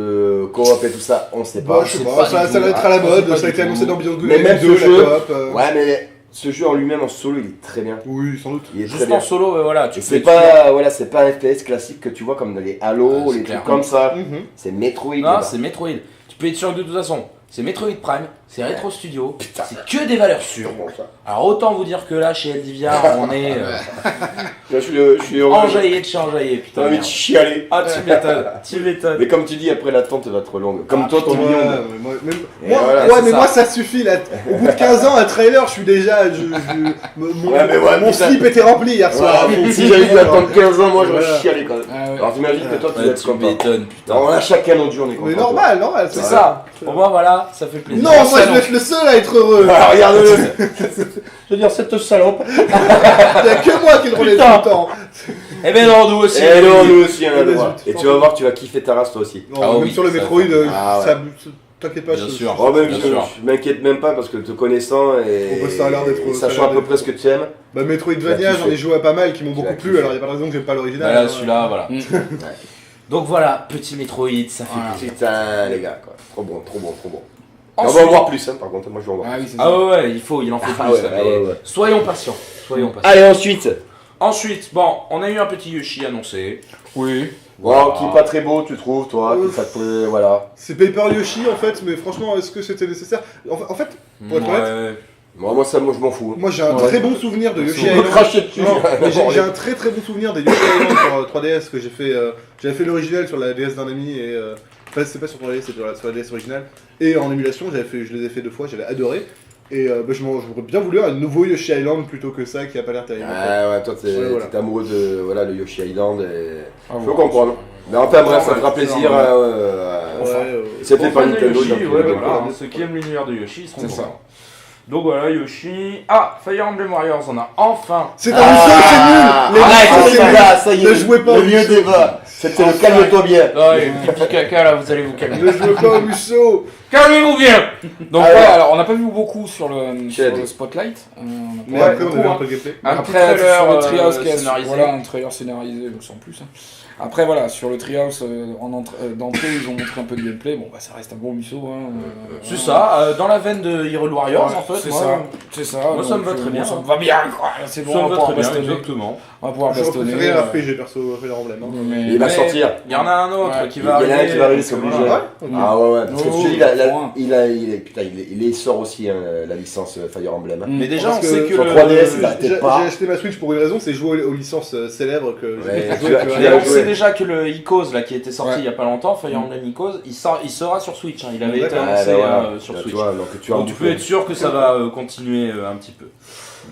Speaker 3: coop et tout ça? On sait pas.
Speaker 5: Bah, je sais
Speaker 2: c'est
Speaker 5: pas,
Speaker 2: pas
Speaker 5: ça
Speaker 2: du
Speaker 5: va
Speaker 2: tout.
Speaker 5: être à la
Speaker 2: Ah, c'est
Speaker 5: mode,
Speaker 2: pas
Speaker 5: ça a
Speaker 2: du
Speaker 5: été
Speaker 2: tout.
Speaker 5: annoncé dans Beyond Good
Speaker 3: Mais
Speaker 5: and
Speaker 3: même
Speaker 5: Evil
Speaker 3: ce
Speaker 5: 2,
Speaker 3: jeu-
Speaker 5: la coop.
Speaker 3: Ouais, mais ce jeu en lui-même, en solo, il est très bien.
Speaker 5: Oui, sans doute.
Speaker 3: Il est très
Speaker 2: Juste
Speaker 3: bien.
Speaker 2: en solo, voilà.
Speaker 3: Et
Speaker 2: Tu
Speaker 3: c'est
Speaker 2: peux
Speaker 3: pas, voilà, c'est pas un FPS classique que tu vois comme dans les Halo,
Speaker 2: Ah, c'est
Speaker 3: les
Speaker 2: clair.
Speaker 3: trucs comme ça.
Speaker 5: Mhm.
Speaker 3: C'est Metroid.
Speaker 2: Non,
Speaker 3: là-bas.
Speaker 2: c'est Metroid. Tu peux être sûr que de toute façon, c'est Metroid Prime, c'est Retro Studio, c'est que des valeurs sûres.
Speaker 3: Bon, ça.
Speaker 2: Alors autant vous dire que là, chez Eldivia, on est
Speaker 3: Là, je suis heureux.
Speaker 2: enjaillé de chez enjaillé,
Speaker 3: T'as
Speaker 2: putain.
Speaker 3: envie de
Speaker 2: merde.
Speaker 3: chialer.
Speaker 2: Ah, tu m'étonnes, tu m'étonnes.
Speaker 3: Mais comme tu dis, après l'attente va être longue. Comme toi, ton
Speaker 5: Ouais,
Speaker 3: million.
Speaker 5: ouais, moi,
Speaker 3: Et
Speaker 5: moi,
Speaker 3: voilà,
Speaker 5: ouais,
Speaker 2: c'est
Speaker 5: mais
Speaker 2: ça.
Speaker 5: moi ça suffit là. Au bout de 15 ans, un trailer, je suis déjà. Mon,
Speaker 3: Ouais, mais ouais,
Speaker 5: mon
Speaker 3: putain.
Speaker 5: slip était rempli hier soir.
Speaker 3: Voilà, si j'avais dû attendre 15 ans, moi j'aurais
Speaker 5: Voilà.
Speaker 3: chialé quand même.
Speaker 4: Ah ouais.
Speaker 3: Alors t'imagines que toi tu
Speaker 2: Ouais,
Speaker 3: vas être
Speaker 2: tu
Speaker 3: content.
Speaker 2: m'étonnes, putain.
Speaker 3: Alors, on a chacun notre journée
Speaker 5: Mais
Speaker 3: content.
Speaker 5: normal,
Speaker 2: C'est ça. Pour moi, voilà, ça fait plaisir.
Speaker 5: Non, moi je vais être le seul à être heureux.
Speaker 3: Ah, regarde-le. Je veux dire, cette salope.
Speaker 5: Il n'y a que moi qui le relève tout le temps.
Speaker 2: Eh ben non, nous aussi.
Speaker 3: Et non, nous aussi on a
Speaker 5: Eh
Speaker 3: le
Speaker 5: ben,
Speaker 3: droit.
Speaker 5: zut,
Speaker 3: Et tu vas voir, tu vas kiffer ta race toi aussi.
Speaker 5: Non,
Speaker 2: Ah
Speaker 5: même
Speaker 2: oui,
Speaker 5: sur le
Speaker 2: ça
Speaker 5: Metroid,
Speaker 3: Ah ouais.
Speaker 5: ça, t'inquiète pas.
Speaker 2: Bien
Speaker 5: je-
Speaker 2: sûr.
Speaker 3: Oh, même,
Speaker 2: Bien
Speaker 3: je
Speaker 2: sûr.
Speaker 3: m'inquiète même pas parce que te connaissant et,
Speaker 5: Oh, bah, ça a l'air d'être-
Speaker 3: et
Speaker 5: ça a
Speaker 3: sachant
Speaker 5: l'air
Speaker 3: à peu
Speaker 5: d'être-
Speaker 3: près ce que tu aimes.
Speaker 5: Bah,
Speaker 3: Tu
Speaker 5: Metroidvania,
Speaker 3: vas
Speaker 5: j'en ai joué à pas mal qui m'ont
Speaker 3: Tu
Speaker 5: beaucoup
Speaker 3: vas
Speaker 5: plu,
Speaker 3: kiffer.
Speaker 5: alors il n'y a pas de raison que j'aime pas l'original.
Speaker 2: Voilà,
Speaker 5: hein.
Speaker 2: celui-là, voilà. Donc voilà, petit Metroid, ça fait
Speaker 4: Voilà.
Speaker 2: plaisir.
Speaker 3: Putain, les gars, quoi. Trop bon, trop bon, trop bon. On
Speaker 2: Ensuite-
Speaker 3: va en voir plus, hein, par contre, moi je vais en voir.
Speaker 4: Ah oui, c'est ça.
Speaker 2: Ah ouais, ouais, il en faut
Speaker 3: Ah
Speaker 2: plus.
Speaker 3: ouais,
Speaker 2: ça,
Speaker 3: ah
Speaker 2: mais
Speaker 3: ouais, ouais.
Speaker 2: Soyons patients, soyons patients.
Speaker 3: Allez, ensuite.
Speaker 2: Ensuite, bon, on a eu un petit Yoshi annoncé.
Speaker 4: Oui.
Speaker 3: Bon, qui est pas très beau, tu trouves, toi, qui ça te plaît, voilà.
Speaker 5: C'est Paper Yoshi en fait, mais franchement, est-ce que c'était nécessaire en fait, pour être honnête,
Speaker 2: Ouais.
Speaker 3: Moi, ça, moi je m'en fous.
Speaker 5: moi j'ai un
Speaker 3: Ouais.
Speaker 5: très bon souvenir de Yoshi
Speaker 3: On peut
Speaker 5: Island.
Speaker 3: cracher dessus.
Speaker 5: Non, mais j'ai un très très bon souvenir des Yoshi Island sur 3DS que j'ai fait. J'avais fait l'original sur la DS d'un ami et. Enfin, c'était pas sur 3DS, c'était sur la DS originale. Et en émulation, je les ai fait 2 fois, j'avais adoré. Et j'aurais bien voulu un nouveau Yoshi Island plutôt que ça qui a pas l'air terrible.
Speaker 3: Ah ouais, toi t'es
Speaker 5: Ouais, voilà.
Speaker 3: t'es amoureux de voilà, le Yoshi Island et...
Speaker 4: Ah,
Speaker 3: Je peux
Speaker 4: ouais.
Speaker 3: comprendre. Mais enfin bref, ça
Speaker 4: Ouais,
Speaker 3: fera
Speaker 4: c'est
Speaker 3: plaisir.
Speaker 4: ça,
Speaker 3: C'est fait
Speaker 2: Pour
Speaker 3: par
Speaker 2: fan de
Speaker 3: Nintendo.
Speaker 2: Yoshi,
Speaker 3: donc,
Speaker 2: ouais,
Speaker 3: euh,
Speaker 2: voilà, ceux qui aiment l'univers de Yoshi, ils seront
Speaker 4: C'est
Speaker 2: contents.
Speaker 4: ça.
Speaker 2: Donc voilà, Yoshi. Ah, Fire Emblem Warriors, on a enfin.
Speaker 5: C'est un Uso, c'est nul. Les
Speaker 3: Arrête,
Speaker 5: Uso,
Speaker 3: c'est
Speaker 5: c'est nul.
Speaker 3: là, ça y est.
Speaker 5: Ne jouez pas
Speaker 3: le
Speaker 5: au
Speaker 3: mieux
Speaker 5: Uso.
Speaker 3: débat. C'était le calme-toi bien.
Speaker 2: Ah, et pipi caca là, vous allez vous calmer.
Speaker 5: Ne jouez pas au Musso.
Speaker 2: Calmez-vous bien. Donc
Speaker 4: Ouais,
Speaker 2: voilà,
Speaker 4: alors on n'a pas vu beaucoup sur le
Speaker 3: Chad.
Speaker 4: Spotlight. On a
Speaker 5: Mais
Speaker 4: pas
Speaker 5: après,
Speaker 4: beaucoup,
Speaker 5: on a vu
Speaker 4: hein.
Speaker 5: un peu de gameplay.
Speaker 2: un petit
Speaker 4: Après,
Speaker 2: trailer
Speaker 4: sur le Treehouse qui est
Speaker 2: scénarisé.
Speaker 4: voilà, un trailer scénarisé, donc sans plus. Hein. Après, voilà, sur le Treehouse d'entrée, ils ont montré un peu de gameplay. Bon, bah, ça reste un bon Musso. Hein,
Speaker 2: C'est ça, dans la veine de Hyrule Warriors
Speaker 4: Ouais,
Speaker 2: en fait.
Speaker 4: c'est
Speaker 2: moi,
Speaker 4: ça. C'est ça.
Speaker 2: moi, ça me va
Speaker 4: donc,
Speaker 2: très bien.
Speaker 4: Ça me va bien, quoi. C'est bon,
Speaker 2: Ça
Speaker 4: on
Speaker 2: me
Speaker 4: va
Speaker 2: va
Speaker 4: pouvoir
Speaker 2: très bien,
Speaker 4: bastonner.
Speaker 2: exactement.
Speaker 4: On va pouvoir
Speaker 5: J'aurais
Speaker 4: bastonner.
Speaker 5: préféré un RPG perso, Fire Emblem. hein.
Speaker 4: Mais-
Speaker 3: Il va
Speaker 2: Mais-
Speaker 3: sortir.
Speaker 2: Il y en a un autre
Speaker 4: Ouais.
Speaker 2: qui
Speaker 3: Il y
Speaker 2: va
Speaker 3: en a
Speaker 2: arriver.
Speaker 3: un qui va arriver, c'est obligé.
Speaker 2: voilà.
Speaker 5: Ok.
Speaker 3: Ah ouais, ouais. Parce que
Speaker 4: Oh,
Speaker 3: je te dis,
Speaker 4: point.
Speaker 3: il sort aussi hein, la licence Fire Emblem. hein.
Speaker 2: Mais déjà,
Speaker 5: Parce
Speaker 2: on sait que
Speaker 3: sur
Speaker 2: le-
Speaker 3: 3DS, il a-
Speaker 5: J'ai
Speaker 3: Arrêtez pas.
Speaker 5: acheté ma Switch pour une raison, c'est jouer aux licences célèbres que
Speaker 3: Ouais,
Speaker 5: j'ai
Speaker 3: tu as-
Speaker 5: joué.
Speaker 3: tu
Speaker 2: Mais
Speaker 3: as
Speaker 2: on
Speaker 3: joué.
Speaker 2: sait déjà que le Icos là qui était sorti
Speaker 4: Ouais.
Speaker 2: il y a pas longtemps, Fire Emblem Icos, il sera sur Switch. Hein. Il avait été
Speaker 5: D'accord.
Speaker 2: annoncé
Speaker 3: Ouais, bah voilà.
Speaker 2: sur
Speaker 3: Là,
Speaker 2: Switch.
Speaker 3: tu vois, donc tu as
Speaker 2: Donc tu peux être sûr que ça va continuer un petit peu.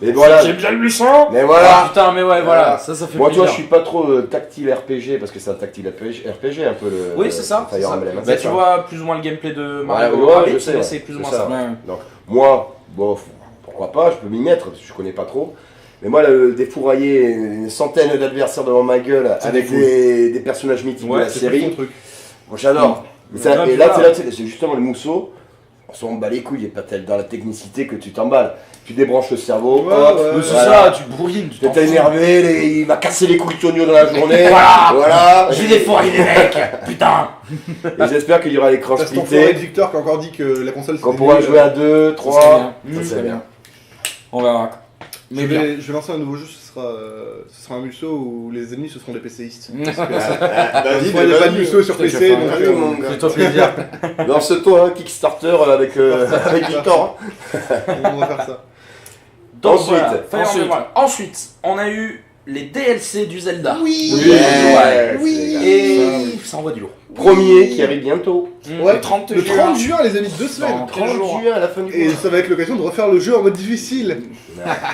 Speaker 3: Mais voilà.
Speaker 2: J'aime bien le Luçon.
Speaker 3: Mais
Speaker 2: Ah
Speaker 3: voilà.
Speaker 2: putain, mais ouais, voilà, ça fait
Speaker 3: Moi, tu
Speaker 2: plaisir.
Speaker 3: vois, je suis pas trop tactile RPG parce que c'est un tactile RPG un peu le.
Speaker 2: Oui, c'est ça. c'est
Speaker 3: Fire
Speaker 2: ça.
Speaker 3: Emblem.
Speaker 2: Bah,
Speaker 3: c'est
Speaker 2: tu
Speaker 3: ça.
Speaker 2: vois plus ou moins le gameplay de Mario
Speaker 3: Ouais,
Speaker 2: Rabbit,
Speaker 3: je sais,
Speaker 2: mais
Speaker 3: ouais.
Speaker 2: c'est plus ou
Speaker 3: C'est
Speaker 2: moins
Speaker 3: ça.
Speaker 2: ça.
Speaker 4: Ouais.
Speaker 3: Donc, moi, bon, pourquoi pas, je peux m'y mettre parce que je connais pas trop. Mais moi, défourailler une centaine d'adversaires devant ma gueule avec des personnages mythiques de la
Speaker 5: C'est
Speaker 3: série,
Speaker 5: ton truc.
Speaker 3: moi j'adore. Mais ça-
Speaker 2: Ouais,
Speaker 3: et
Speaker 2: puis
Speaker 3: là,
Speaker 2: voilà.
Speaker 3: c'est justement le mousseau. On s'en bat les couilles, et pas tel dans la technicité que tu t'emballes. Tu débranches le cerveau,
Speaker 5: Ouais,
Speaker 3: hop,
Speaker 5: ouais,
Speaker 2: C'est
Speaker 3: voilà.
Speaker 2: ça, tu bourrines, tu t'en
Speaker 3: T'es
Speaker 2: fous.
Speaker 3: énervé, il m'a cassé les couilles Tonio dans la journée.
Speaker 2: Voilà.
Speaker 3: Voilà.
Speaker 2: J'ai défouraillé les mecs, putain.
Speaker 3: Et j'espère qu'il y aura l'écran
Speaker 5: T'as cet enfoiré de
Speaker 3: splitté,
Speaker 5: Victor qui a encore dit que la console
Speaker 3: qu'on
Speaker 5: c'était
Speaker 3: pourra
Speaker 5: nul.
Speaker 3: jouer à 2,
Speaker 4: Ça
Speaker 3: 3.
Speaker 4: serait bien.
Speaker 3: Ça serait bien.
Speaker 4: On verra.
Speaker 5: Je
Speaker 4: Mais bien.
Speaker 5: vais lancer un nouveau jeu, ce sera un Musso où les ennemis ce seront des PCistes.
Speaker 3: Vas-y,
Speaker 5: Il n'y a pas de Musso sur
Speaker 4: Je te
Speaker 5: PC,
Speaker 4: fais un
Speaker 5: donc
Speaker 3: Allez, mon gars.
Speaker 2: Fais-toi plaisir.
Speaker 3: Lance-toi un Kickstarter avec Victor.
Speaker 5: on va faire ça.
Speaker 2: Donc,
Speaker 3: Ensuite,
Speaker 2: voilà, Fire
Speaker 4: ensuite.
Speaker 2: Emblem. Ensuite, on a eu les DLC du Zelda.
Speaker 5: Oui,
Speaker 3: Ouais,
Speaker 5: oui.
Speaker 3: c'est
Speaker 2: Et ça envoie du lourd.
Speaker 3: Premier qui arrive bientôt.
Speaker 5: Ouais,
Speaker 4: Le 30
Speaker 5: le
Speaker 4: juin.
Speaker 5: 30 juin, les amis, 2 semaines.
Speaker 4: Dans
Speaker 3: 30
Speaker 4: jours.
Speaker 3: juin à la fin du
Speaker 5: Et
Speaker 3: mois.
Speaker 5: ça va être l'occasion de refaire le jeu en mode difficile.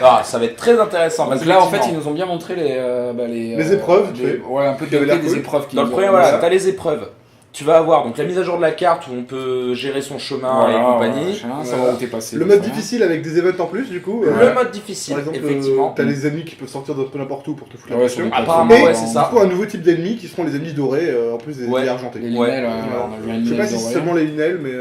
Speaker 2: Ah, ça va être très intéressant.
Speaker 4: Donc
Speaker 2: parce
Speaker 4: là, en fait,
Speaker 2: qu'effectivement,
Speaker 4: ils nous ont bien montré les
Speaker 5: épreuves, tu sais.
Speaker 4: Ouais, un peu de
Speaker 5: Qui avait
Speaker 4: gameplay
Speaker 5: l'air
Speaker 4: des
Speaker 5: cool.
Speaker 4: épreuves qui
Speaker 2: dans le
Speaker 4: nous
Speaker 2: premier,
Speaker 4: ont-
Speaker 2: voilà, t'as les épreuves. Tu vas avoir donc la mise à jour de la carte où on peut gérer son chemin et compagnie.
Speaker 4: machin,
Speaker 5: Voilà.
Speaker 4: savoir où t'es passé.
Speaker 5: Le
Speaker 4: tout
Speaker 5: mode
Speaker 4: ça.
Speaker 5: difficile avec des events en plus, du coup.
Speaker 2: Le mode difficile,
Speaker 5: Par exemple,
Speaker 2: effectivement.
Speaker 5: t'as les ennemis qui peuvent sortir d'un peu n'importe où pour te foutre la
Speaker 4: Ouais,
Speaker 5: pression.
Speaker 4: sur des
Speaker 2: Apparemment,
Speaker 4: plateformes,
Speaker 2: ouais, c'est ça.
Speaker 5: Du coup, un nouveau type d'ennemis qui seront les ennemis dorés, en plus des
Speaker 2: Ouais.
Speaker 5: ennemis argentés.
Speaker 4: Les
Speaker 2: Ouais.
Speaker 4: Linel,
Speaker 5: Voilà.
Speaker 4: on a vu un
Speaker 5: Je sais
Speaker 4: Linel
Speaker 5: pas si c'est
Speaker 4: doré.
Speaker 5: seulement les Linel, mais.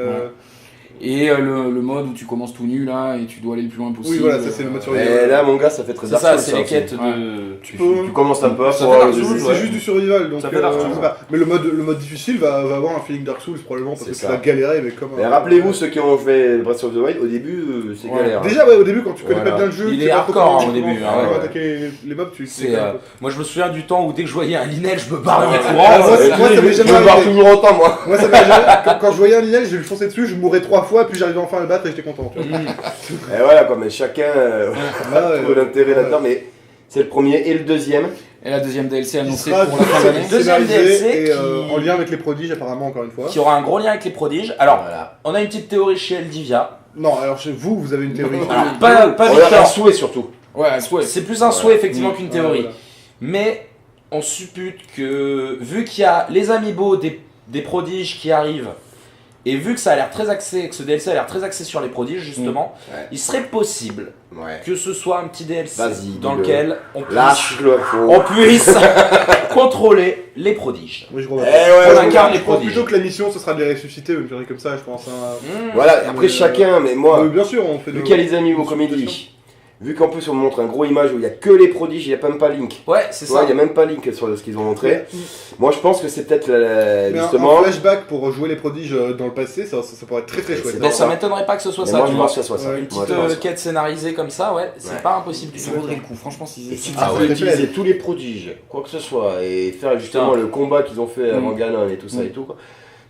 Speaker 4: Et le mode où tu commences tout nu là et tu dois aller le plus loin possible.
Speaker 5: Oui, voilà, ça c'est le mode
Speaker 3: Et
Speaker 5: survival.
Speaker 3: là, mon gars, ça fait très
Speaker 2: C'est
Speaker 3: Dark
Speaker 2: ça,
Speaker 3: Souls,
Speaker 2: c'est les
Speaker 3: aussi.
Speaker 2: quêtes de.
Speaker 5: Tu peux.
Speaker 3: Tu commences un peu à
Speaker 2: Ça
Speaker 3: voir
Speaker 2: fait
Speaker 3: le
Speaker 2: Dark Souls,
Speaker 3: début.
Speaker 5: C'est juste du survival, donc
Speaker 2: Ça fait Dark Souls,
Speaker 5: je sais pas. Mais le mode difficile va avoir un feeling Dark Souls probablement parce
Speaker 3: C'est
Speaker 5: que tu
Speaker 3: ça.
Speaker 5: vas galérer, mais comme.
Speaker 3: Mais rappelez-vous, ceux qui ont fait Breath of the Wild, au début, c'est
Speaker 4: Ouais.
Speaker 3: galère. hein.
Speaker 5: Déjà, ouais, au début, quand tu connais
Speaker 3: Voilà.
Speaker 5: pas bien le jeu,
Speaker 2: Il
Speaker 5: tu
Speaker 2: est
Speaker 5: sais pas
Speaker 2: hardcore,
Speaker 5: comment
Speaker 2: hein, au
Speaker 5: comment
Speaker 2: début,
Speaker 5: comment
Speaker 3: hein, ouais.
Speaker 5: attaquer les mobs, tu
Speaker 2: C'est,
Speaker 5: sais pas.
Speaker 2: moi je me souviens du temps où dès que je voyais un Linel, je me barrais en
Speaker 5: Ah,
Speaker 2: courant.
Speaker 5: moi, ça m'est
Speaker 3: Je
Speaker 5: jamais
Speaker 3: me barre
Speaker 5: arrivé.
Speaker 3: toujours autant, moi.
Speaker 5: Moi, ça m'est jamais. Quand je voyais un Linel, je lui fonçais dessus, je mourais 3 fois, puis j'arrivais enfin à le battre et j'étais content. tu vois.
Speaker 3: Et voilà, quoi, mais chacun
Speaker 5: Ouais,
Speaker 3: trouve l'intérêt là-dedans, mais c'est le premier et le deuxième.
Speaker 4: Et la deuxième DLC
Speaker 5: Il
Speaker 4: annoncée
Speaker 5: sera
Speaker 4: pour la fin d'année.
Speaker 2: Deuxième
Speaker 5: scénarisé
Speaker 2: DLC
Speaker 5: et
Speaker 2: qui-
Speaker 5: en lien avec les prodiges, apparemment, encore une fois.
Speaker 2: Qui aura un gros lien avec les prodiges. Alors,
Speaker 3: Voilà.
Speaker 2: on a une petite théorie chez Eldivia.
Speaker 5: Non, alors chez vous, vous avez une théorie.
Speaker 2: Alors, pas
Speaker 3: On a un
Speaker 2: Victor.
Speaker 3: souhait surtout.
Speaker 4: Ouais, souhait.
Speaker 2: C'est plus un souhait effectivement qu'une
Speaker 5: Ouais,
Speaker 2: théorie.
Speaker 5: voilà.
Speaker 2: Mais on suppute que vu qu'il y a les amiibo des prodiges qui arrivent, et vu que ça a l'air très axé, que ce DLC a l'air très axé sur les prodiges justement,
Speaker 3: Ouais.
Speaker 2: il serait possible
Speaker 3: Ouais.
Speaker 2: que ce soit un petit DLC
Speaker 3: Vas-y,
Speaker 2: dans
Speaker 3: dis-le.
Speaker 2: lequel on
Speaker 3: Lâche-le,
Speaker 2: puisse contrôler les prodiges.
Speaker 5: Oui, je crois.
Speaker 3: Eh ouais,
Speaker 2: On
Speaker 3: ouais,
Speaker 2: incarne
Speaker 5: Je
Speaker 2: les
Speaker 5: pense
Speaker 2: prodiges.
Speaker 5: plutôt que la mission, ce sera de les ressusciter, une théorie comme ça, je pense. Hein.
Speaker 3: Voilà, après chacun, mais moi,
Speaker 5: Bien sûr, on fait
Speaker 3: vu qu'il y a les amis au comédie, vu qu'en plus on montre un gros image où il n'y a que les prodiges, il n'y a même pas Link.
Speaker 2: Ouais, c'est
Speaker 3: Tu vois,
Speaker 2: ça.
Speaker 3: il n'y a même pas Link sur ce qu'ils ont montré. Moi je pense que c'est peut-être
Speaker 5: Mais
Speaker 3: justement.
Speaker 5: un flashback pour jouer les prodiges dans le passé, ça pourrait être très très chouette.
Speaker 2: Mais ça m'étonnerait pas que ce soit
Speaker 3: Mais
Speaker 2: ça.
Speaker 3: moi
Speaker 2: tu
Speaker 3: je
Speaker 2: vois.
Speaker 3: pense que ça soit ça.
Speaker 5: Ouais,
Speaker 2: Une
Speaker 3: Moi,
Speaker 2: petite
Speaker 3: je pense.
Speaker 2: quête scénarisée comme ça, ouais, c'est
Speaker 3: Ouais.
Speaker 2: pas impossible du
Speaker 4: Ça
Speaker 2: tout.
Speaker 4: vaudrait le coup, franchement, s'ils
Speaker 3: Et
Speaker 4: essaient
Speaker 3: si
Speaker 4: de
Speaker 3: tu
Speaker 2: Ah
Speaker 3: peux
Speaker 2: ouais.
Speaker 3: utiliser tous les prodiges, quoi que ce soit, et faire justement
Speaker 2: Putain.
Speaker 3: le combat qu'ils ont fait avant
Speaker 4: Mm.
Speaker 3: Ganon et tout ça et tout, quoi.